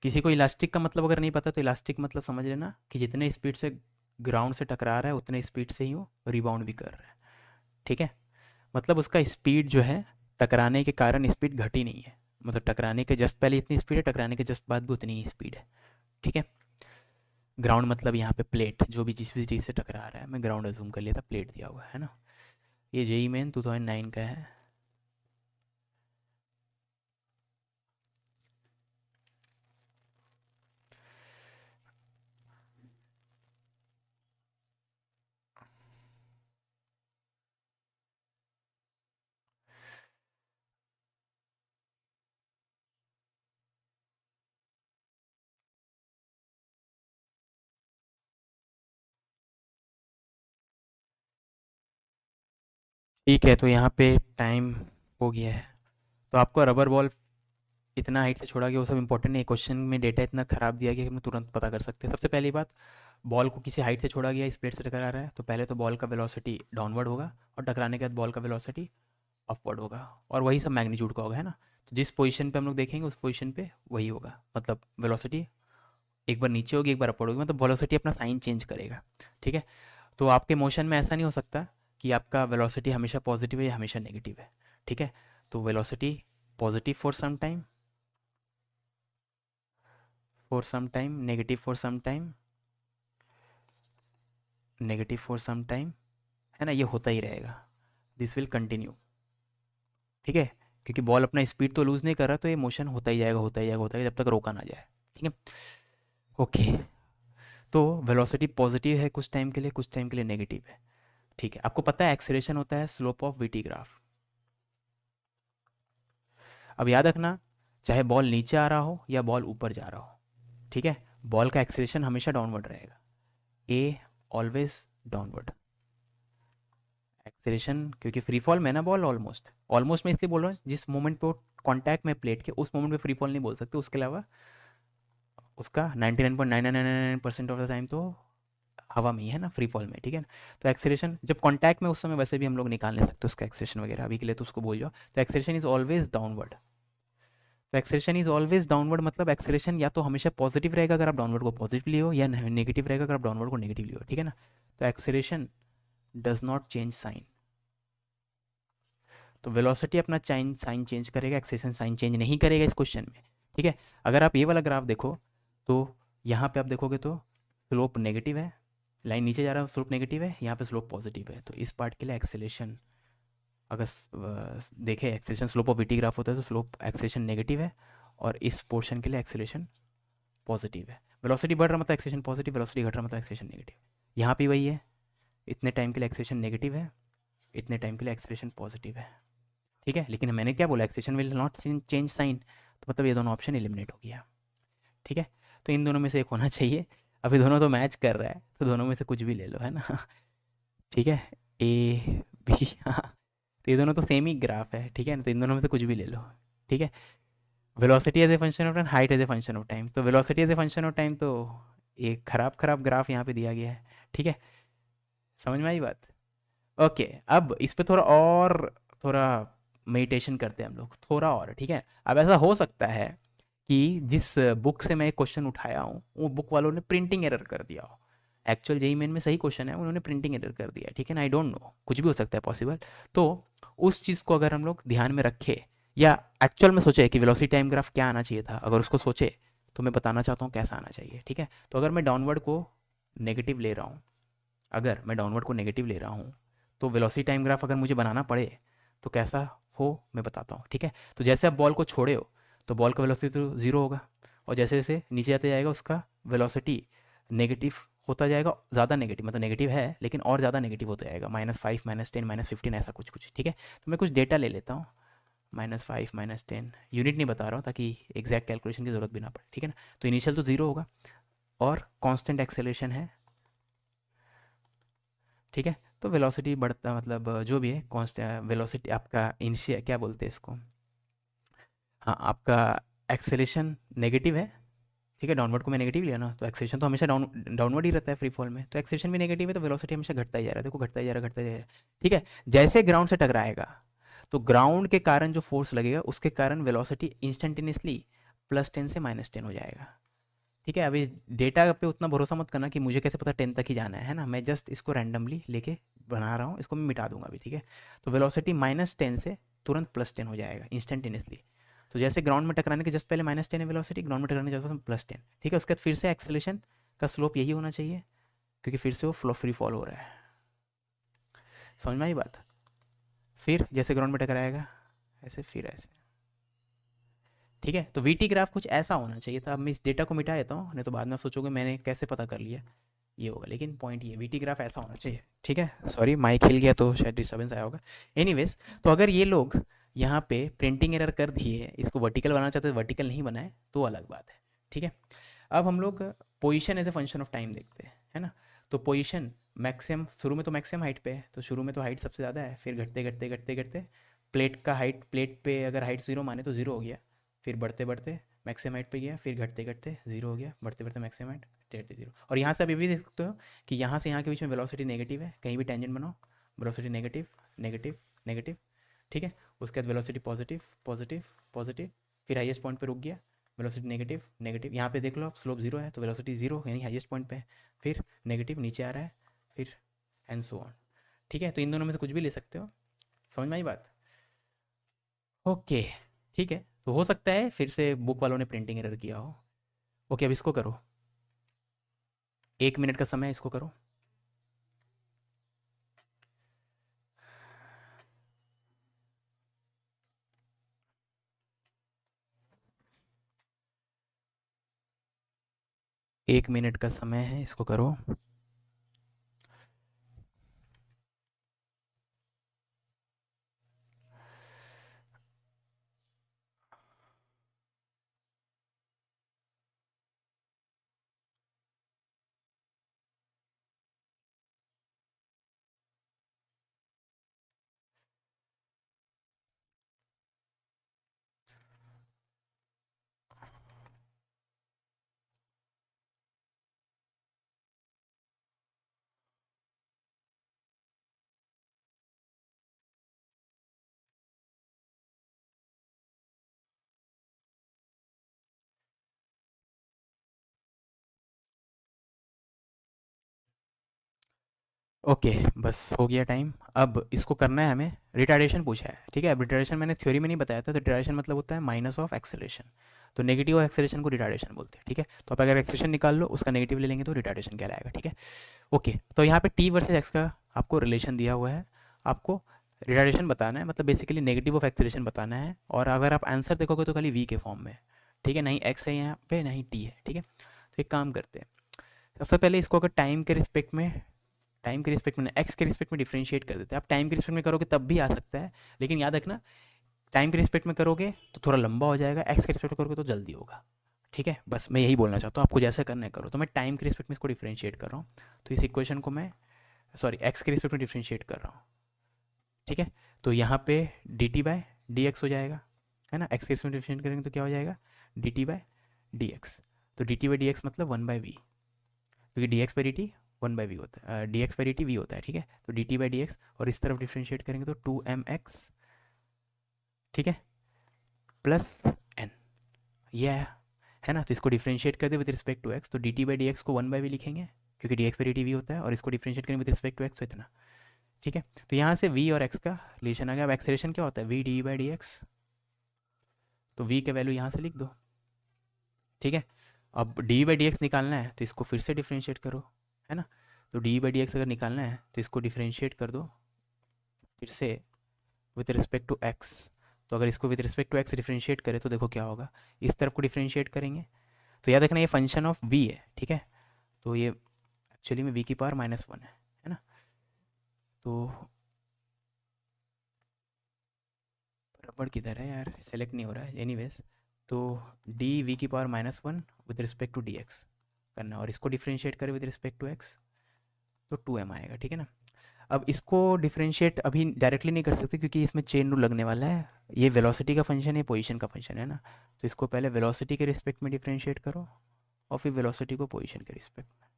किसी को इलास्टिक का मतलब अगर नहीं पता तो इलास्टिक मतलब समझ लेना कि जितने स्पीड से ग्राउंड से टकरा रहा है उतने स्पीड से ही वो रिबाउंड भी कर रहा है, ठीक है। मतलब उसका स्पीड जो है, टकराने के कारण स्पीड घटी नहीं है, मतलब टकराने के जस्ट पहले इतनी स्पीड है, टकराने के जस्ट बाद भी उतनी ही स्पीड है, ठीक है। ग्राउंड मतलब यहाँ पे प्लेट, जो भी जिस भी चीज़ से टकरा रहा है, मैं ग्राउंड अजूम कर लिया था, प्लेट दिया हुआ है ना। ये जेई मेन 2009 का है। ठीक है, तो यहाँ पे टाइम हो गया है। तो आपको रबर बॉल इतना हाइट से छोड़ा गया वो सब इंपॉर्टेंट नहीं, क्वेश्चन में डेटा इतना खराब दिया गया कि हम तुरंत पता कर सकते हैं। सबसे पहली बात, बॉल को किसी हाइट से छोड़ा गया, इस प्लेट से टकरा रहा है, तो पहले तो बॉल का वेलोसिटी डाउनवर्ड होगा, और टकराने के बाद बॉल का वेलोसिटी अपवर्ड होगा, और वही सब मैग्नीट्यूड का होगा, है ना। तो जिस पोजीशन पे हम लोग देखेंगे उस पोजीशन पे वही होगा, मतलब वेलोसिटी एक बार नीचे होगी एक बार अपवर्ड होगी, मतलब वेलोसिटी अपना साइन चेंज करेगा, ठीक है। तो आपके मोशन में ऐसा नहीं हो सकता कि आपका वेलोसिटी हमेशा पॉजिटिव है या हमेशा नेगेटिव है, ठीक है। तो velocity positive for some time, negative for some time, negative for some time, है ना, ये होता ही रहेगा, दिस विल कंटिन्यू, ठीक है। क्योंकि बॉल अपना स्पीड तो लूज़ नहीं कर रहा, तो ये मोशन होता ही जाएगा, होता ही जाएगा, होता ही जब तक रोका ना जाए, ठीक है। ओके, तो वेलोसिटी पॉजिटिव है कुछ टाइम के लिए, कुछ टाइम के लिए नेगेटिव है, ठीक है। आपको पता है एक्सेलरेशन होता है स्लोप ऑफ वीटी ग्राफ। अब याद रखना, चाहे बॉल नीचे आ रहा हो या बॉल ऊपर जा रहा हो, ठीक है, बॉल का एक्सेलरेशन हमेशा डाउनवर्ड रहेगा, ए ऑलवेज डाउनवर्ड एक्सेलरेशन, क्योंकि फ्री फॉल में ना बॉल, ऑलमोस्ट ऑलमोस्ट मैं इसलिए बोल रहा हूँ, जिस मोमेंट पे कांटेक्ट में प्लेट के उस मोमेंट पे फ्री फॉल नहीं बोल सकते, उसके अलावा उसका 99.999% ऑफ द टाइम तो हवा में ही है ना, फ्री फॉल में, ठीक है ना। तो एक्सेलरेशन जब कांटेक्ट में, उस समय वैसे भी हम लोग निकाल नहीं सकते उसका एक्सेलरेशन वगैरह, अभी के लिए तो उसको बोल जाओ। तो एक्सेलरेशन इज ऑलवेज डाउनवर्ड, तो एक्सेलरेशन इज ऑलवेज डाउनवर्ड, मतलब एक्सेलरेशन या तो हमेशा पॉजिटिव रहेगा अगर आप डाउनवर्ड को पॉजिटिव लियो, या नेगेटिव रहेगा अगर आप डाउनवर्ड को नेगेटिव लियो, ठीक है ना। तो acceleration does not change sign, तो वेलोसिटी अपना साइन चेंज करेगा, एक्सेलरेशन साइन चेंज नहीं करेगा इस क्वेश्चन में, ठीक है। अगर आप ये वाला ग्राफ देखो तो यहाँ पे आप देखोगे तो स्लोप नेगेटिव है, लाइन नीचे जा रहा है, स्लोप नेगेटिव है, यहाँ पे स्लोप पॉजिटिव है, तो इस पार्ट के लिए एक्सेलरेशन अगर देखें, acceleration slope of VT graph होता है तो स्लोप एक्सेलरेशन नेगेटिव है, और इस पोर्शन के लिए एक्सेलरेशन पॉजिटिव है। वेलोसिटी बढ़ रहा मतलब एक्सेलरेशन पॉजिटिव, वेलोसिटी घट रहा मतलब एक्सेलरेशन नेगेटिव। यहाँ पे वही है, इतने टाइम के लिए एक्सेलरेशन नेगेटिव है, इतने टाइम के लिए एक्सेलरेशन पॉजिटिव है, ठीक है। लेकिन मैंने क्या बोला, acceleration will not change sign, तो मतलब ये दोनों ऑप्शन एलिमिनेट हो गया, ठीक है। तो इन दोनों में से एक होना चाहिए, अभी दोनों तो मैच कर रहा है, तो दोनों में से कुछ भी ले लो, है ना। ठीक है, ए बी, हाँ, तो ये दोनों तो सेम ही ग्राफ है, ठीक है ना, तो इन दोनों में से कुछ भी ले लो, ठीक है। Velocity as a function of time, height as a function of time, तो velocity as a function of time, तो एक खराब खराब ग्राफ यहाँ पे दिया गया है, ठीक है। समझ में आई बात। ओके, अब इस पे थोड़ा मेडिटेशन करते हैं हम लोग थोड़ा और, ठीक है। अब ऐसा हो सकता है कि जिस बुक से मैं एक क्वेश्चन उठाया हूँ वो बुक वालों ने प्रिंटिंग एरर कर दिया हो, एक्चुअल जेई मेन में सही क्वेश्चन है, उन्होंने प्रिंटिंग एरर कर दिया है, ठीक है ना, आई डोंट नो, कुछ भी हो सकता है पॉसिबल। तो उस चीज़ को अगर हम लोग ध्यान में रखें, या एक्चुअल में सोचे कि वेलोसिटी टाइम ग्राफ क्या आना चाहिए था, अगर उसको सोचे तो मैं बताना चाहता हूँ कैसा आना चाहिए, ठीक है। तो अगर मैं डाउनवर्ड को नेगेटिव ले रहा हूँ, अगर मैं डाउनवर्ड को नेगेटिव ले रहा हूँ, तो वेलोसिटी टाइम ग्राफ अगर मुझे बनाना पड़े तो कैसा हो मैं बताता हूँ, ठीक है। तो जैसे आप बॉल को छोड़े हो तो बॉल का वेलोसिटी तो जीरो होगा, और जैसे जैसे नीचे जाते जाएगा उसका वेलोसिटी नेगेटिव होता जाएगा, ज़्यादा नेगेटिव, मतलब नेगेटिव है लेकिन और ज़्यादा नेगेटिव होता जाएगा, -5 -10 -15 ऐसा कुछ कुछ, ठीक है। तो मैं कुछ डेटा ले लेता हूँ, -5 -10, यूनिट नहीं बता रहा हूँ ताकि एग्जैक्ट कैलकुलेशन की ज़रूरत भी ना पड़े, ठीक है ना। तो इनिशियल तो जीरो होगा और कांस्टेंट एक्सेलरेशन है, ठीक है। तो वेलोसिटी बढ़ता मतलब जो भी है कांस्टेंट वेलोसिटी आपका इनिशियल क्या बोलते हैं इसको, हाँ आपका एक्सेलेरेशन नेगेटिव है, ठीक है, डाउनवर्ड को मैं नेगेटिव लिया ना, तो एक्सेलेरेशन तो हमेशा डाउनवर्ड ही रहता है फ्री फॉल में, तो एक्सेलेरेशन भी नेगेटिव है तो वेलोसिटी हमेशा घटता ही जा रहा है, देखो घटता ही जा रहा है, घटता ही जा रहा है, ठीक है। जैसे ग्राउंड से टकराएगा तो ग्राउंड के कारण जो फोर्स लगेगा उसके कारण वेलोसिटी इंस्टेंटेनियसली +10 से -10 हो जाएगा, ठीक है। अभी डेटा पे उतना भरोसा मत करना कि मुझे कैसे पता 10 तक ही जाना है ना, मैं जस्ट इसको रैंडमली लेके बना रहा हूँ, इसको मैं मिटा दूंगा अभी, ठीक है। तो वेलोसिटी -10 से तुरंत +10 हो जाएगा इंस्टेंटेनियसली। तो जैसे ग्राउंड में टकराने के जस्ट पहले -10 है वेलोसिटी, ग्राउंड में टकराने के जस्ट +10, ठीक है। उसके बाद फिर से एक्सेलेरेशन का स्लोप यही होना चाहिए क्योंकि फिर से वो फ्री फॉल हो रहा है, समझ में आई बात। फिर जैसे ग्राउंड में टकराएगा ऐसे, फिर ऐसे, ठीक है। तो वीटी ग्राफ कुछ ऐसा होना चाहिए था। अब मैं इस डेटा को मिटा देता हूँ, नहीं तो बाद में आप सोचोगे मैंने कैसे पता कर लिया, ये होगा, लेकिन पॉइंट ये वीटी ग्राफ ऐसा होना चाहिए, ठीक है। सॉरी माइक हिल गया तो शायद डिस्टर्बेंस आया होगा। एनीवेज, तो अगर ये लोग यहाँ पे प्रिंटिंग एरर कर दिए, इसको वर्टिकल बनाना चाहते हैं, वर्टिकल नहीं बनाए तो अलग बात है, ठीक है। अब हम लोग position as a function of time देखते हैं, है ना। तो पोजीशन मैक्सिमम, शुरू में तो मैक्सिमम हाइट पे है, तो शुरू में तो हाइट सबसे ज़्यादा है, फिर घटते घटते घटते घटते प्लेट का हाइट, प्लेट पे अगर हाइट 0 माने तो 0 हो गया, फिर बढ़ते बढ़ते मैक्सिमम हाइट पे गया, फिर घटते घटते 0 हो गया, बढ़ते बढ़ते मैक्सिमम हाइट, घटते 0। और यहाँ से आप ये भी देख सकते हो कि यहाँ से यहाँ के बीच में वेलोसिटी नेगेटिव है, कहीं भी टेंजेंट बनाओ वेलोसिटी नेगेटिव नेगेटिव नेगेटिव, ठीक है। उसके बाद वेलोसिटी पॉजिटिव पॉजिटिव पॉजिटिव, फिर हाईएस्ट पॉइंट पे रुक गया, वेलोसिटी नेगेटिव नेगेटिव, यहाँ पे देख लो आप स्लोप 0 है तो वेलोसिटी 0 यानी हाईएस्ट पॉइंट पे है, फिर नेगेटिव नीचे आ रहा है, फिर एंड सो ऑन, ठीक है। तो इन दोनों में से कुछ भी ले सकते हो, समझ में आई बात। ओके, ठीक है। तो हो सकता है फिर से बुक वालों ने प्रिंटिंग एरर किया हो। ओके, अब इसको करो, 1 मिनट का समय है, इसको करो। एक मिनट का समय है, इसको करो। ओके, बस हो गया टाइम। अब इसको करना है हमें, रिटार्डेशन पूछा है, ठीक है। अब रिटार्डेशन मैंने थ्योरी में नहीं बताया था, तो रिटार्डेशन मतलब होता है माइनस ऑफ एक्सेलरेशन, तो नेगेटिव ऑफ एक्सेलरेशन को रिटार्डेशन बोलते हैं, ठीक है। तो आप अगर एक्सेलरेशन निकाल लो, उसका नेगेटिव ले लेंगे तो रिटार्डेशन कहलाएगा, ठीक है। ओके, तो यहाँ पे टी वर्सेस एक्स का आपको रिलेशन दिया हुआ है, आपको रिटार्डेशन बताना है, मतलब बेसिकली नेगेटिव ऑफ एक्सेलरेशन बताना है, और अगर आप आंसर देखोगे तो खाली वी के फॉर्म में, ठीक है, नहीं एक्स है यहाँ पे नहीं टी है, ठीक है। तो एक काम करते हैं, सबसे पहले इसको अगर टाइम के रिस्पेक्ट में एक्स के रिस्पेक्ट में डिफ्रेंशिएट कर देते हैं। आप टाइम के रिस्पेक्ट में करोगे तब भी आ सकता है, लेकिन याद रखना टाइम के रिस्पेक्ट में करोगे तो थोड़ा लंबा हो जाएगा, एक्स के रिस्पेक्ट में करोगे तो जल्दी होगा, ठीक है। बस मैं यही बोलना चाहता हूँ, आपको जैसा करना है करो। तो मैं टाइम के रिस्पेक्ट में इसको डिफ्रेंशिएट कर रहा हूँ, तो इस इक्वेशन को मैं सॉरी एक्स के रिस्पेक्ट में डिफ्रेंशिएट कर रहा हूँ, ठीक है। तो यहाँ पे d t by d x हो जाएगा, है ना। एक्स के रिस्पेक्ट में डिफ्रेंशिएट करेंगे तो क्या हो जाएगा, d t by d x. तो d t by d x मतलब 1/v, क्योंकि d x by d t 1/v होता है, d x by d t v होता है, ठीक है। तो d t by d x, और इस तरफ डिफ्रेंशिएट करेंगे तो 2mx, ठीक है, प्लस एन, ये है ना। तो इसको डिफ्रेंशिएट कर दे विद रिस्पेक्ट टू एक्स, तो d t by d x को 1/v लिखेंगे क्योंकि d x by d t v होता है, और इसको डिफ्रेंशिएट करेंगे विद रिस्पेक्ट टू एक्स, तो इतना, ठीक है। तो यहाँ से v और x का रिलेशन आ गया। अब एक्सेलरेशन क्या होता है, v D by d x, तो v के वैल्यू यहाँ से लिख दो, ठीक है। अब डी बाई डी एक्स निकालना है तो इसको फिर से डिफ्रेंशिएट करो, है ना। तो डी बाई डी एक्स अगर निकालना है तो इसको डिफ्रेंशिएट कर दो फिर से विथ रिस्पेक्ट टू एक्स। तो अगर इसको with respect to x differentiate करें तो देखो क्या होगा, इस तरफ को डिफ्रेंशिएट करेंगे तो याद रखना ये फंक्शन ऑफ v है, ठीक है। तो ये एक्चुअली में v की पावर -1 है ना। तो रबड़ किधर है यार, सेलेक्ट नहीं हो रहा है, एनीवेज। तो डी वी की power -1 with respect to d x करना, और इसको डिफ्रेंशिएट करें विद रिस्पेक्ट टू एक्स तो 2m आएगा, ठीक है ना। अब इसको डिफरेंशिएट अभी डायरेक्टली नहीं कर सकते क्योंकि इसमें चेन रूल लगने वाला है। ये वेलोसिटी का फंक्शन है, पोजीशन का फंक्शन है ना, तो इसको पहले वेलोसिटी के रिस्पेक्ट में डिफरेंशिएट करो और फिर वेलोसिटी को पोजीशन के रिस्पेक्ट में।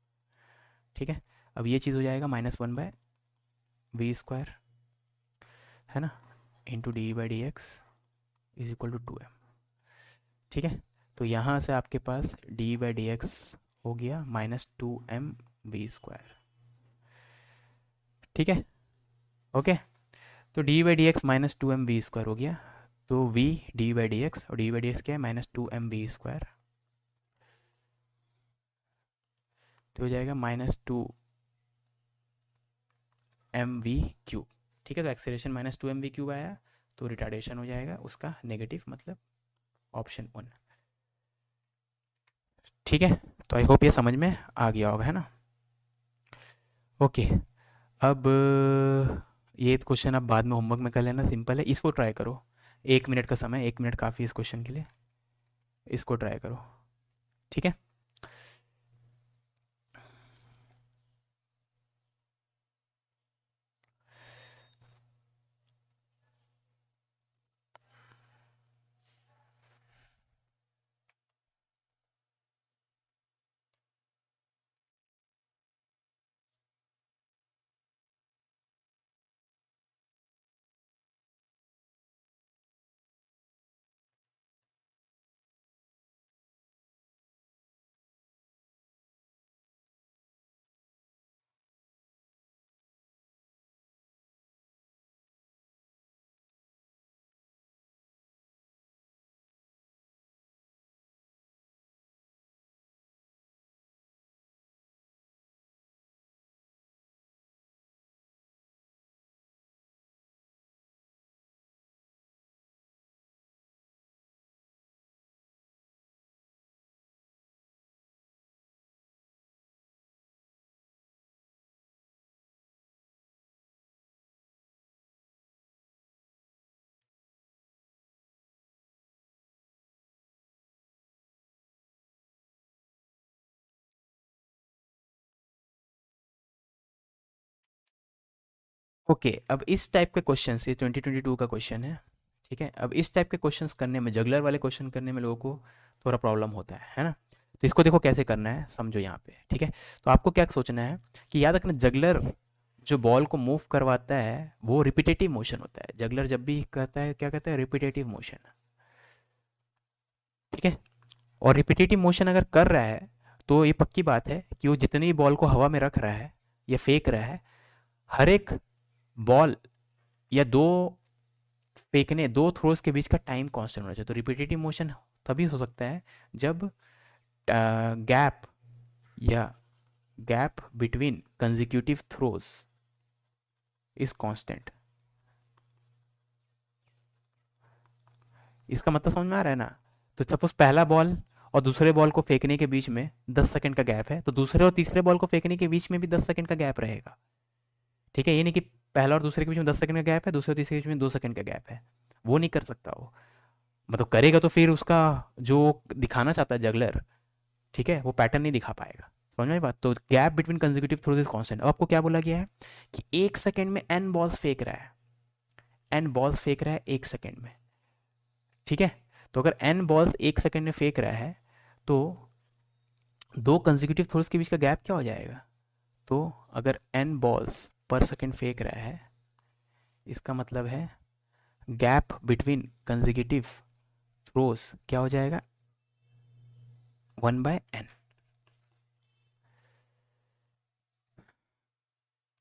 ठीक है, अब ये चीज़ हो जाएगा -1/v², है ना, into dy/dx is equal to 2m। ठीक है, तो यहाँ से आपके पास dy/dx हो गया -2mv²। ठीक है, ओके, तो dy/dx -2mv² हो गया। तो v dy/dx, और dy/dx क्या है, -2mv², तो हो जाएगा -2mv³। ठीक है, तो एक्सेलरेशन -2mv³ आया, तो रिटार्डेशन हो जाएगा उसका नेगेटिव, मतलब ऑप्शन 1। ठीक है, तो आई होप ये समझ में आ गया होगा, है ना। ओके, अब ये क्वेश्चन आप बाद में होमवर्क में कर लेना, सिंपल है, इसको ट्राई करो। 1 मिनट का समय, 1 मिनट काफ़ी इस क्वेश्चन के लिए, इसको ट्राई करो। ठीक है, ओके, अब इस टाइप के क्वेश्चन, ये 2022 का क्वेश्चन है। ठीक है, अब इस टाइप के क्वेश्चंस करने में, जगलर वाले क्वेश्चन करने में लोगों को थोड़ा प्रॉब्लम होता है ना। तो इसको देखो कैसे करना है, समझो यहाँ पे। ठीक है, तो आपको क्या सोचना है कि याद रखना, जगलर जो बॉल को मूव करवाता है वो रिपीटेटिव मोशन होता है। जगलर जब भी कहता है, क्या कहता है, रिपीटेटिव मोशन। ठीक है, और रिपीटेटिव मोशन अगर कर रहा है तो ये पक्की बात है कि वो जितनी बॉल को हवा में रख रहा है या फेंक रहा है, हर एक बॉल या दो थ्रोज के बीच का टाइम कांस्टेंट होना चाहिए। तो रिपीटेटिव मोशन तभी हो सकता है जब गैप या gap between consecutive throws is constant. इसका मतलब समझ में आ रहा है ना। तो सपोज पहला बॉल और दूसरे बॉल को फेंकने के बीच में 10 सेकंड का गैप है, तो दूसरे और तीसरे बॉल को फेंकने के बीच में भी 10 सेकंड का गैप रहेगा। ठीक है, ये नहीं कि पहला और दूसरे के बीच में 10 सेकंड का गैप है, दूसरे और तीसरे के बीच में 2 सेकंड का गैप है, वो नहीं कर सकता वो। मतलब करेगा तो फिर उसका जो दिखाना चाहता है जगलर, ठीक है, वो पैटर्न नहीं दिखा पाएगा। समझ में आई बात। तो gap between consecutive throws is constant. अब आपको क्या बोला गया है कि 1 सेकंड में n बॉल्स फेंक रहा है, n बॉल्स फेंक रहा है 1 सेकंड में। ठीक है, तो अगर n बॉल्स 1 सेकंड में फेंक रहा है तो दो कंसेक्यूटिव थ्रोज के बीच का गैप क्या हो जाएगा। तो अगर n बॉल्स पर सेकंड फेंक रहा है, इसका मतलब है गैप बिटवीन कंसेक्यूटिव थ्रोज क्या हो जाएगा, 1/n।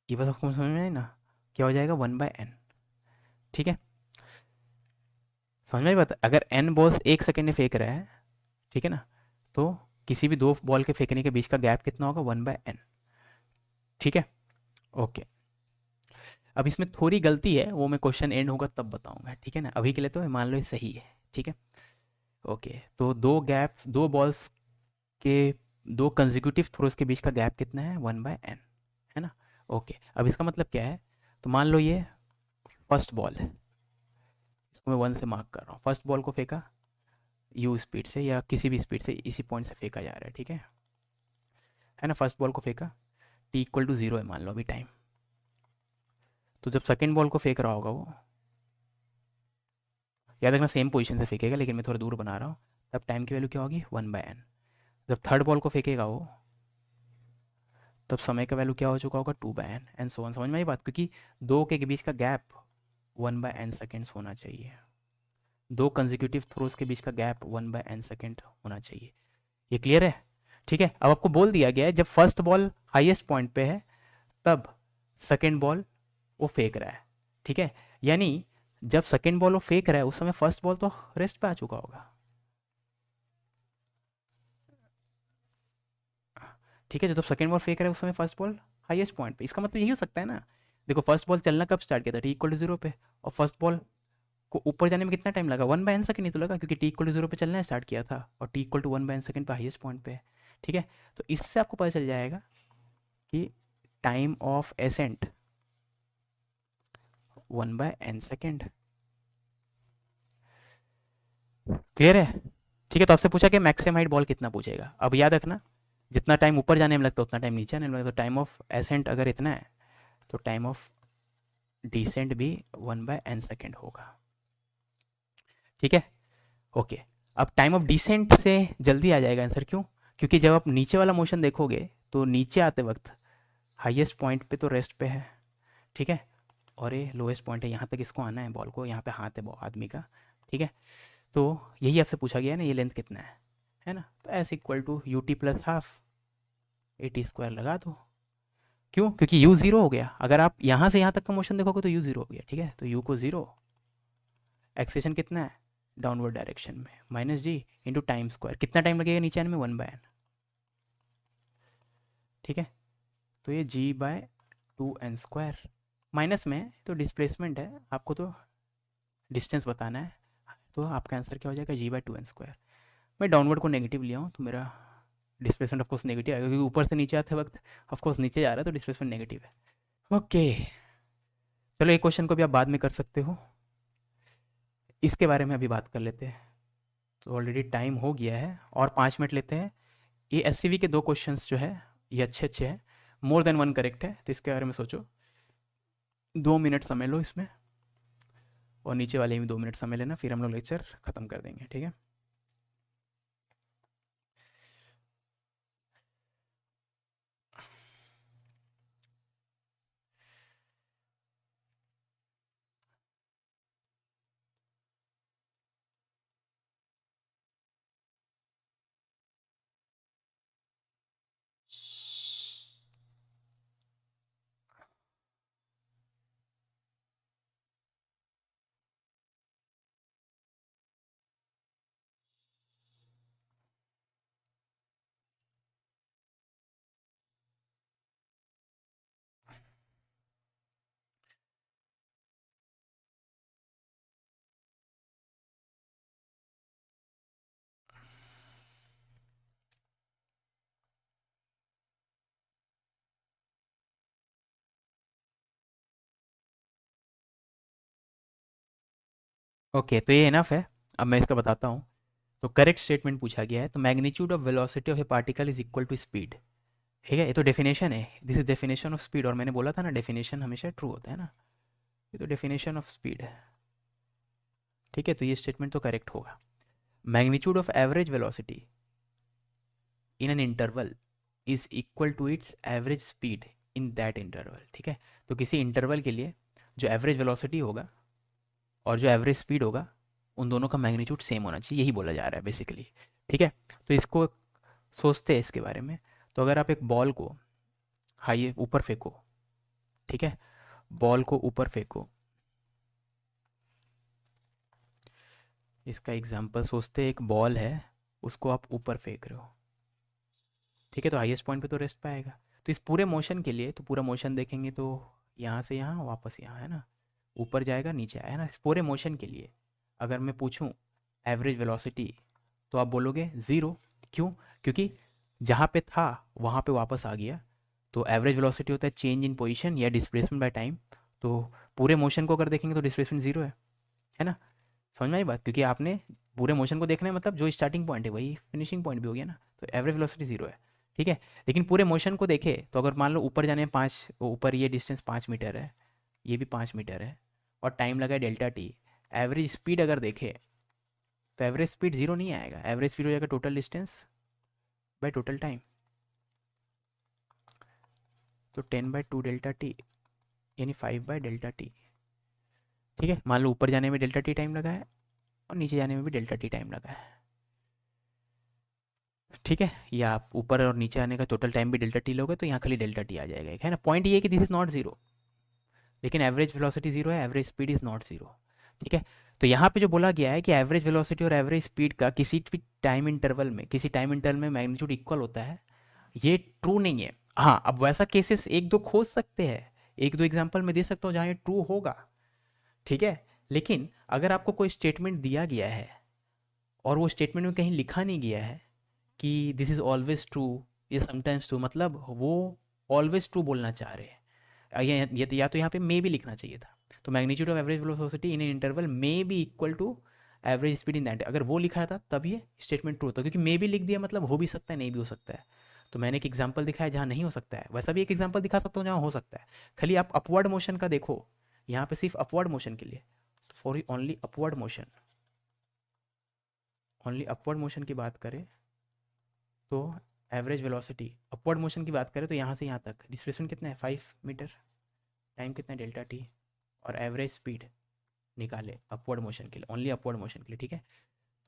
ये बस आपको समझ में आए ना, क्या हो जाएगा, 1/n। ठीक है, समझ में आई बात। अगर n बॉल्स 1 सेकंड में फेंक रहा है, ठीक है ना, तो किसी भी दो बॉल के फेंकने के बीच का गैप कितना होगा, 1/n। ठीक है, ओके। अब इसमें थोड़ी गलती है, वो मैं क्वेश्चन एंड होगा तब बताऊंगा। ठीक है ना, अभी के लिए तो मान लो ये सही है। ठीक है, ओके। तो दो बॉल्स के दो कंजिक्यूटिव थ्रोज के बीच का गैप कितना है, 1/n, है ना। ओके, अब इसका मतलब क्या है, तो मान लो ये फर्स्ट बॉल है, इसको मैं 1 से मार्क कर रहा हूँ। फर्स्ट बॉल को फेंका u स्पीड से या किसी भी स्पीड से, इसी पॉइंट से फेंका जा रहा है। ठीक है ना, फर्स्ट बॉल को फेंका, t = 0 है मान लो अभी टाइम। तो जब सेकेंड बॉल को फेंक रहा होगा वो, याद रखना सेम पोजीशन से फेंकेगा लेकिन मैं थोड़ा दूर बना रहा हूँ, तब टाइम की वैल्यू क्या होगी 1/n। जब थर्ड बॉल को फेंकेगा वो, तब समय का वैल्यू क्या हो चुका होगा 2/n एंड सो ऑन। समझ में आई बात? क्योंकि दो के बीच का गैप 1/n सेकेंड्स होना चाहिए, दो कंजिक्यूटिव थ्रोज के बीच का गैप 1/n सेकेंड होना चाहिए। ये क्लियर है? ठीक है। अब आपको बोल दिया गया है जब फर्स्ट बॉल हाईएस्ट पॉइंट पे है तब सेकेंड बॉल वो फेंक रहा है, ठीक है। यानी जब सेकेंड बॉल वो फेंक रहा है उस समय फर्स्ट बॉल तो रेस्ट पे आ चुका होगा, ठीक है। जब सेकेंड बॉल फेंक रहा है उस समय फर्स्ट बॉल हाईएस्ट पॉइंट पे, इसका मतलब यही हो सकता है ना। देखो फर्स्ट बॉल चलना कब स्टार्ट किया था, t=0 पे, और फर्स्ट बॉल को ऊपर जाने में कितना टाइम लगा, 1/n सेकेंड ही तो लगा, क्योंकि t=0 पे चलना स्टार्ट किया था और t=1/n सेकेंड पे हाईएस्ट पॉइंट पे है, ठीक है। तो इससे आपको पता चल जाएगा कि time of accent 1/n second. Clear है? ठीक है। तो आपसे पूछा कि मैक्सिमम हाइट बॉल कितना पूछेगा। अब याद रखना जितना टाइम ऊपर जाने में लगता है उतना टाइम नीचे आने में लगता है। तो टाइम ऑफ एसेंट अगर इतना है तो टाइम ऑफ डिसेंट भी 1/n सेकेंड होगा, ठीक है। ओके। अब टाइम ऑफ डिसेंट से जल्दी आ जाएगा आंसर, क्यों? क्योंकि जब आप नीचे वाला मोशन देखोगे तो नीचे आते वक्त हाईएस्ट पॉइंट पे तो रेस्ट पे है, ठीक है, और ये लोएस्ट पॉइंट है, यहाँ तक इसको आना है बॉल को, यहाँ पे हाथ है आदमी का, ठीक है। तो यही आपसे पूछा गया है ना, ये लेंथ कितना है ना। तो s equal to u t plus half AT² लगा दो। क्यों? क्योंकि u 0 हो गया। अगर आप यहाँ से यहाँ तक का मोशन देखोगे तो u 0 हो गया, ठीक है। तो u को 0, एक्सेशन कितना है डाउनवर्ड डायरेक्शन में, -g इंटू टाइम स्क्वायर, कितना टाइम लगेगा नीचे आने में 1/n, ठीक है। तो ये g/2n², माइनस में तो डिस्प्लेसमेंट है, आपको तो डिस्टेंस बताना है, तो आपका आंसर क्या हो जाएगा g/2n²। मैं डाउनवर्ड को नेगेटिव लिया हूँ तो मेरा डिस्प्लेसमेंट ऑफकोर्स नेगेटिव आएगा, क्योंकि ऊपर से नीचे आते वक्त ऑफकोर्स नीचे जा रहा है तो डिस्प्लेसमेंट नेगेटिव है। ओके, चलो एक क्वेश्चन को भी आप बाद में कर सकते हो, इसके बारे में अभी बात कर लेते हैं। तो ऑलरेडी टाइम हो गया है और 5 मिनट लेते हैं। ये SCV के 2 क्वेश्चंस जो है ये अच्छे हैं, मोर देन 1 करेक्ट है, तो इसके बारे में सोचो। 2 मिनट समय लो इसमें, और नीचे वाले में 2 मिनट समय लेना, फिर हम लोग लेक्चर ख़त्म कर देंगे, ठीक है। ओके, तो ये इनफ है। अब मैं इसका बताता हूँ। तो करेक्ट स्टेटमेंट पूछा गया है, तो magnitude of velocity of a particle is equal to speed, ठीक है। ये तो डेफिनेशन है, this is definition of speed, और मैंने बोला था ना डेफिनेशन हमेशा ट्रू होता है ना, ये तो डेफिनेशन ऑफ स्पीड है, ठीक है। तो ये स्टेटमेंट तो करेक्ट होगा। Magnitude of average velocity in an interval is equal to its average speed in that interval, ठीक है। तो किसी इंटरवल के लिए जो एवरेज वेलोसिटी होगा और जो एवरेज स्पीड होगा उन दोनों का मैग्नीट्यूड सेम होना चाहिए, यही बोला जा रहा है बेसिकली, ठीक है। तो इसको सोचते हैं इसके बारे में। तो अगर आप एक बॉल को हाई ऊपर फेंको, ठीक है, बॉल को ऊपर फेंको, इसका एग्जांपल सोचते हैं, एक बॉल है उसको आप ऊपर फेंक रहे हो, ठीक है। तो हाईएस्ट पॉइंट पे तो रेस्ट पाएगा। तो इस पूरे मोशन के लिए, तो पूरा मोशन देखेंगे तो यहाँ से यहाँ वापस यहाँ है ना, ऊपर जाएगा नीचे आया ना। इस पूरे मोशन के लिए अगर मैं पूछूं एवरेज वेलोसिटी तो आप बोलोगे 0। क्यों? क्योंकि जहाँ पे था वहाँ पे वापस आ गया। तो एवरेज वेलोसिटी होता है चेंज इन पोजीशन या डिस्प्लेसमेंट बाय टाइम। तो पूरे मोशन को अगर देखेंगे तो डिस्प्लेसमेंट 0 है ना। समझ में आई बात? क्योंकि आपने पूरे मोशन को देखना है, मतलब जो स्टार्टिंग पॉइंट है वही फिनिशिंग पॉइंट भी हो गया ना। तो एवरेज वेलोसिटी 0 है, ठीक है। लेकिन पूरे मोशन को देखे तो अगर मान लो ऊपर जाने में ऊपर ये डिस्टेंस 5 मीटर है, ये भी 5 मीटर है, और टाइम लगा है डेल्टा टी। एवरेज स्पीड अगर देखे तो एवरेज स्पीड 0 नहीं आएगा, एवरेज स्पीड हो जाएगा total distance by total time. तो 10/2 डेल्टा टी यानी 5/डेल्टा टी। ठीक है, मान लो ऊपर जाने में डेल्टा टी टाइम लगा है और नीचे जाने में भी डेल्टा टी टाइम लगा है। ठीक है, या आप ऊपर और नीचे आने का टोटल टाइम भी डेल्टा टी लोगे तो यहाँ खाली डेल्टा टी आ जाएगा, है ना। पॉइंट ये है कि दिस इज नॉट जीरो, लेकिन एवरेज वेलोसिटी जीरो है, average speed is not zero. ठीक है, तो यहाँ पे जो बोला गया है कि एवरेज वेलोसिटी और एवरेज स्पीड का किसी भी टाइम इंटरवल में, किसी टाइम इंटरवल में मैग्नीट्यूड इक्वल होता है, ये ट्रू नहीं है। हाँ, अब वैसा केसेस एक दो खोज सकते हैं, एक दो एग्जाम्पल में दे सकता हूँ जहाँ ये ट्रू होगा। ठीक है, लेकिन अगर आपको कोई स्टेटमेंट दिया गया है और वो स्टेटमेंट में कहीं लिखा नहीं गया है कि दिस इज ऑलवेज ट्रू या समटाइम्स ट्रू, मतलब वो ऑलवेज ट्रू बोलना चाह रहे हैं, या तो यहाँ पे मे भी लिखना चाहिए था। तो magnitude of average velocity in an interval may be equal to average speed in that, अगर वो लिखा था तब ये स्टेटमेंट ट्रू होता, क्योंकि मे भी लिख दिया मतलब हो भी सकता है नहीं भी हो सकता है। तो मैंने एक एग्जांपल दिखाया जहाँ नहीं हो सकता है, वैसा भी एक एग्जांपल दिखा सकता हूँ जहाँ हो सकता है। खाली आप अपवर्ड मोशन का देखो, यहाँ पे सिर्फ अपवर्ड मोशन के लिए, for only upward motion, only upward motion की बात करें तो एवरेज वेलोसिटी, अपवर्ड मोशन की बात करें तो यहाँ से यहाँ तक डिस्प्लेसमेंट कितना है 5 मीटर, टाइम कितना है डेल्टा टी, और एवरेज स्पीड निकाले अपवर्ड मोशन के लिए, ओनली अपवर्ड मोशन के लिए। ठीक है,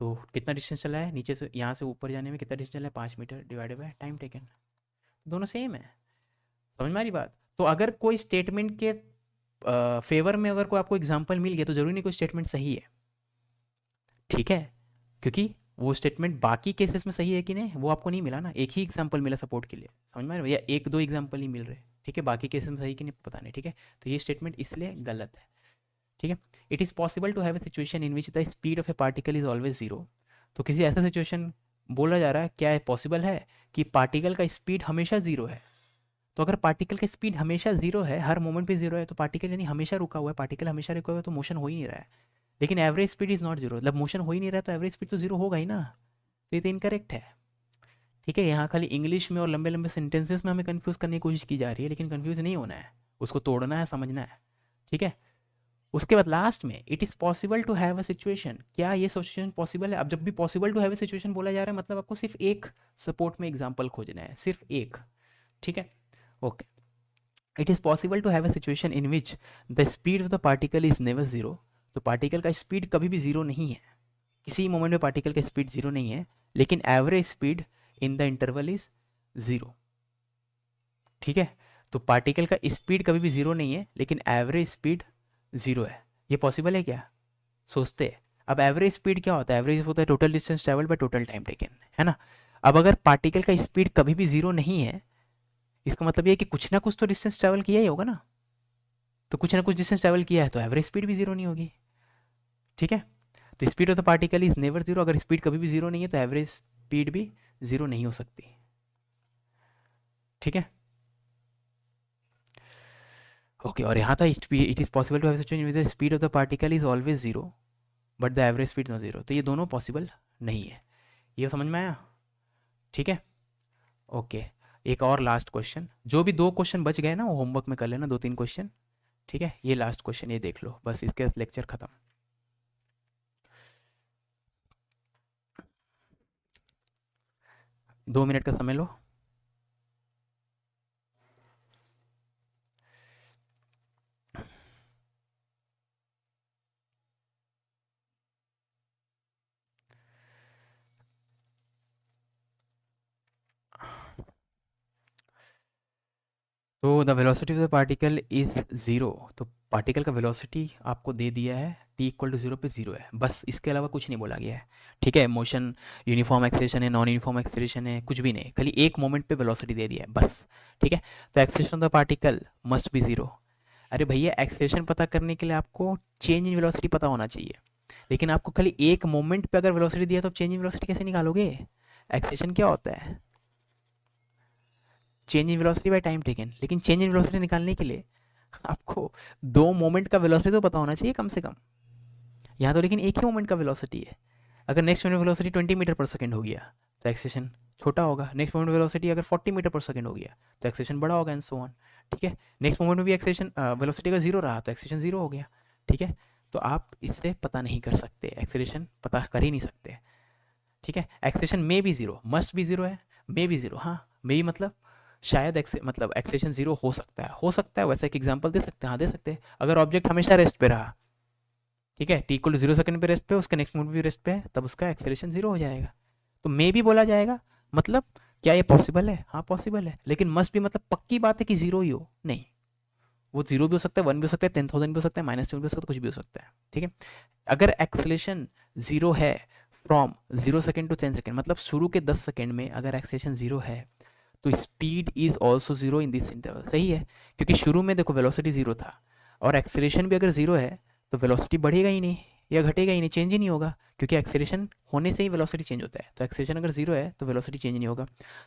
तो कितना डिस्टेंस चला है नीचे से यहाँ से ऊपर जाने में, कितना डिस्टेंस चला है 5 metre divided by time taken, दोनों सेम है। समझ में आ रही बात। तो अगर कोई स्टेटमेंट के फेवर में अगर कोई आपको एग्जाम्पल मिल गया तो जरूरी नहीं कोई स्टेटमेंट सही है। ठीक है, क्योंकि वो स्टेटमेंट बाकी केसेस में सही है कि नहीं वो आपको नहीं मिला ना, एक ही एग्जाम्पल मिला सपोर्ट के लिए, समझ में आ रहा है, या एक दो एग्जाम्पल ही मिल रहे। ठीक है, बाकी केसेस में सही कि नहीं पता नहीं। ठीक है, तो ये स्टेटमेंट इसलिए गलत है। ठीक है, it is possible to have a situation in which the speed of a particle is always zero. तो किसी ऐसा सिचुएशन बोला जा रहा है, क्या है पॉसिबल है कि पार्टिकल का स्पीड हमेशा जीरो है। तो अगर पार्टिकल का स्पीड हमेशा जीरो है, हर मोमेंट पे जीरो है, तो पार्टिकल यानी हमेशा रुका हुआ है, पार्टिकल हमेशा रुका हुआ है तो मोशन हो ही नहीं रहा है। लेकिन average speed is not zero, मतलब मोशन हो ही नहीं रहा है तो एवरेज स्पीड तो जीरो होगा ही ना, तो ये तो इनकरेक्ट है। ठीक है, यहाँ खाली इंग्लिश में और लंबे लंबे सेंटेंसेस में हमें कंफ्यूज करने की कोशिश की जा रही है, लेकिन कंफ्यूज नहीं होना है, उसको तोड़ना है, समझना है। ठीक है, उसके बाद लास्ट में it is possible to have a situation, क्या ये सिचुएशन पॉसिबल है। अब जब भी possible to have a situation बोला जा रहा है मतलब आपको सिर्फ एक सपोर्ट में एग्जाम्पल खोजना है, सिर्फ एक। ठीक है, okay. It is possible to have a situation in which the speed of the particle is never zero. तो पार्टिकल का स्पीड कभी भी जीरो नहीं है, किसी मोमेंट में पार्टिकल का स्पीड जीरो नहीं है, लेकिन average speed in the interval is zero. ठीक है, तो पार्टिकल का स्पीड कभी भी जीरो नहीं है लेकिन एवरेज स्पीड जीरो है। ये पॉसिबल है क्या, सोचते हैं। अब एवरेज स्पीड क्या होता है, एवरेज होता है total distance travel by total time taken, है ना। अब अगर पार्टिकल का स्पीड कभी भी जीरो नहीं है, इसका मतलब ये है कि कुछ ना कुछ तो डिस्टेंस ट्रैवल किया ही होगा ना, तो कुछ ना कुछ डिस्टेंस ट्रैवल किया है तो एवरेज स्पीड भी जीरो नहीं होगी। ठीक है, तो speed of the particle is never zero, अगर स्पीड कभी भी जीरो नहीं है तो एवरेज स्पीड भी जीरो नहीं हो सकती। ठीक है, ओके। और यहाँ था it is possible to have situation with the speed of the particle is always zero but the average speed not zero, तो ये दोनों पॉसिबल नहीं है। ये समझ में आया। ठीक है, ओके। एक और लास्ट क्वेश्चन, जो भी दो क्वेश्चन बच गए ना वो होमवर्क में कर लेना, 2-3 क्वेश्चन। ठीक है, ये लास्ट क्वेश्चन ये देख लो, बस इसके लेक्चर खत्म। दो मिनट का समय लो। तो the velocity of the particle is zero, तो पार्टिकल का वेलोसिटी आपको दे दिया है t इक्वल टू जीरो पे जीरो है, बस इसके अलावा कुछ नहीं बोला गया है। ठीक है, मोशन यूनिफॉर्म एक्सेलरेशन है, नॉन यूनिफॉर्म एक्सेलरेशन है, कुछ भी नहीं, खाली एक मोमेंट पे वेलोसिटी दे दिया है बस। ठीक है, तो acceleration of the particle must be zero. अरे भैया, एक्सेलरेशन पता करने के लिए आपको चेंज इन वेलोसिटी पता होना चाहिए, लेकिन आपको खाली एक मोमेंट पे अगर वेलोसिटी दिया तो चेंज इन वेलोसिटी कैसे निकालोगे। एक्सेलरेशन क्या होता है, change in velocity bye time taken, लेकिन चेंज इन वेलोसिटी निकालने के लिए आपको दो मोमेंट का वेलोसिटी तो पता होना चाहिए कम से कम। यहाँ तो लेकिन एक ही मोमेंट का वेलोसिटी है। अगर next moment velocity 20 metre per second हो गया तो एक्सेलरेशन छोटा होगा। नेक्स्ट मोमेंट वेलोसिटी अगर 40 मीटर पर सेकंड हो गया तो एक्सेलेरेशन बड़ा होगा एंड सो ऑन। ठीक है, नेक्स्ट मोमेंट में भी एक्सेलेरेशन वेलोसिटी अगर 0 रहा तो एक्सेलेरेशन 0 हो गया। ठीक है, तो आप इससे पता नहीं कर सकते, एक्सेलेरेशन पता कर ही नहीं सकते। ठीक है, एक्सेलेरेशन मे भी 0, मस्ट भी 0 है, मे भी 0। हाँ, मे भी मतलब शायद मतलब एक्सेलेरेशन 0 हो सकता है वैसा एक एग्जांपल दे सकते हैं, हाँ दे सकते हैं। अगर ऑब्जेक्ट हमेशा रेस्ट पे रहा, ठीक है, टी इक्वल 0 सेकंड पे रेस्ट पे, उसके नेक्स्ट मोमेंट भी रेस्ट पे है, तब उसका एक्सेलेरेशन 0 हो जाएगा। तो मे भी बोला जाएगा, मतलब क्या ये पॉसिबल है? हाँ पॉसिबल है, लेकिन मस्ट भी मतलब पक्की बात है कि 0 ही हो, नहीं। वो 0 भी हो सकता है, 1 भी हो सकता है, 10,000 भी हो सकता है, -10 भी हो सकता है, कुछ भी हो सकता है। ठीक है, अगर एक्सेलेरेशन 0 है फ्रॉम 0 सेकेंड टू 10 सेकेंड, मतलब शुरू के 10 सेकेंड में अगर एक्सेलेरेशन 0 है तो speed is also 0 in this interval. सही है, क्योंकि शुरू में देखो वेलोसिटी 0 था, और एक्सेलेरेशन भी अगर 0 है तो वेलोसिटी बढ़ेगा ही नहीं या घटेगा ही नहीं, चेंज ही नहीं होगा, क्योंकि एक्सेलेरेशन होने से ही वेलोसिटी चेंज होता है। तो एक्सेलेरेशन अगर 0 है तो वेलोसिटी चेंज नहीं होगा।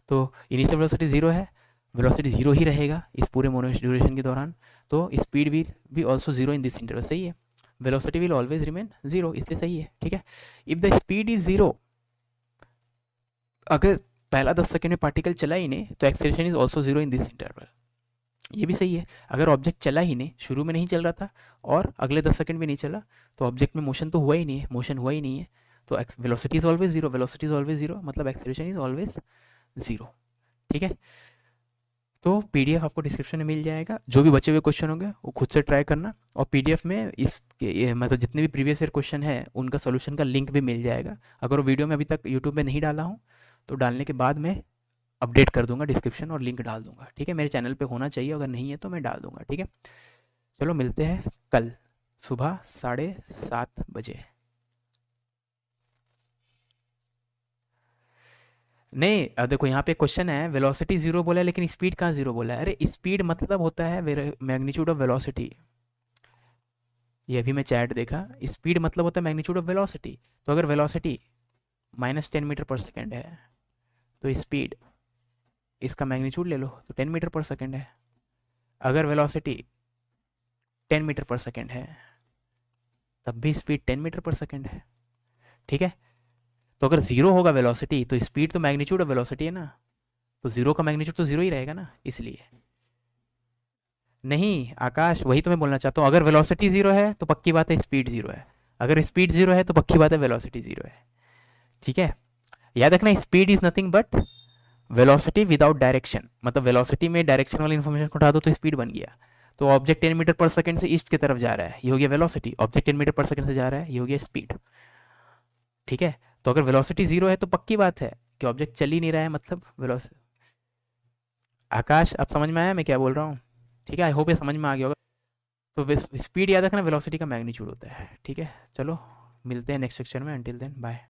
तो इनिशियल वेलोसिटी 0 है, वेलोसिटी 0 ही रहेगा इस पूरे ड्यूरेशन के दौरान। तो स्पीड भी ऑल्सो 0 इन दिस इंटरवल। सही है, वेलोसिटी विल ऑलवेज रिमेन 0, इसलिए सही है। ठीक है, इफ द स्पीड इज 0, अगर पहला 10 सेकेंड में पार्टिकल चला ही नहीं तो acceleration is also 0 in this interval. ये भी सही है, अगर ऑब्जेक्ट चला ही नहीं, शुरू में नहीं चल रहा था और अगले 10 सेकंड भी नहीं चला, तो ऑब्जेक्ट में मोशन तो हुआ ही नहीं है, मोशन हुआ ही नहीं है, तो velocity is always 0, velocity is always 0, मतलब एक्सेलरेशन इज ऑलवेज 0। ठीक है, तो पीडीएफ आपको डिस्क्रिप्शन में मिल जाएगा, जो भी बचे हुए क्वेश्चन होंगे वो खुद से ट्राई करना, और पीडीएफ में मतलब जितने भी प्रीवियस ईयर क्वेश्चन है उनका सोल्यूशन का लिंक भी मिल जाएगा। अगर वो वीडियो में अभी तक यूट्यूब में नहीं डाला हूँ तो डालने के बाद में अपडेट कर दूंगा डिस्क्रिप्शन और लिंक डाल दूंगा। ठीक है, मेरे चैनल पे होना चाहिए, अगर नहीं है तो मैं डाल दूंगा। ठीक है, चलो मिलते हैं कल सुबह 7:30 बजे। नहीं, देखो यहाँ पे क्वेश्चन है, वेलोसिटी 0 बोला है लेकिन स्पीड कहाँ 0 बोला है? अरे स्पीड मतलब होता है मैग्नीट्यूड ऑफ वेलोसिटी। ये अभी मैं चैट देखा, स्पीड मतलब होता है मैग्नीट्यूड ऑफ वेलोसिटी। तो अगर वेलोसिटी -10 मीटर पर सेकेंड है तो स्पीड इसका मैग्नीट्यूड ले लो तो 10 मीटर पर सेकेंड है। अगर वेलोसिटी 10 मीटर पर सेकेंड है तब भी स्पीड 10 मीटर पर सेकेंड है। ठीक है, तो अगर 0 होगा वेलोसिटी तो स्पीड तो मैग्नीट्यूड ऑफ वेलोसिटी है ना, तो 0 का मैग्नीट्यूड तो 0 ही रहेगा ना, इसलिए। नहीं आकाश, वही तो मैं बोलना चाहता हूँ, अगर वेलोसिटी 0 है तो पक्की बात है स्पीड 0 है, अगर स्पीड 0 है तो पक्की बात है वेलोसिटी 0 है। ठीक है, याद रखना, speed is nothing but velocity without direction, मतलब वेलोसिटी में डायरेक्शन वाली इन्फॉर्मेशन को हटा दो तो स्पीड बन गया। तो ऑब्जेक्ट 10 मीटर पर सेकंड से ईस्ट की तरफ जा रहा है, ये हो गया वेलोसिटी। ऑब्जेक्ट 10 मीटर पर सेकंड से जा रहा है, ये हो गया स्पीड। ठीक है, तो अगर वेलोसिटी 0 है तो पक्की बात है कि ऑब्जेक्ट चल ही नहीं रहा है, मतलब वेलोसिटी। आकाश, अब समझ में आया मैं क्या बोल रहा हूँ? ठीक है, आई होप ये समझ में आ गया होगा। तो स्पीड याद रखना वेलोसिटी का मैग्नीट्यूड होता है। ठीक है, चलो मिलते हैं नेक्स्ट सेक्शन में, अंटिल देन बाय।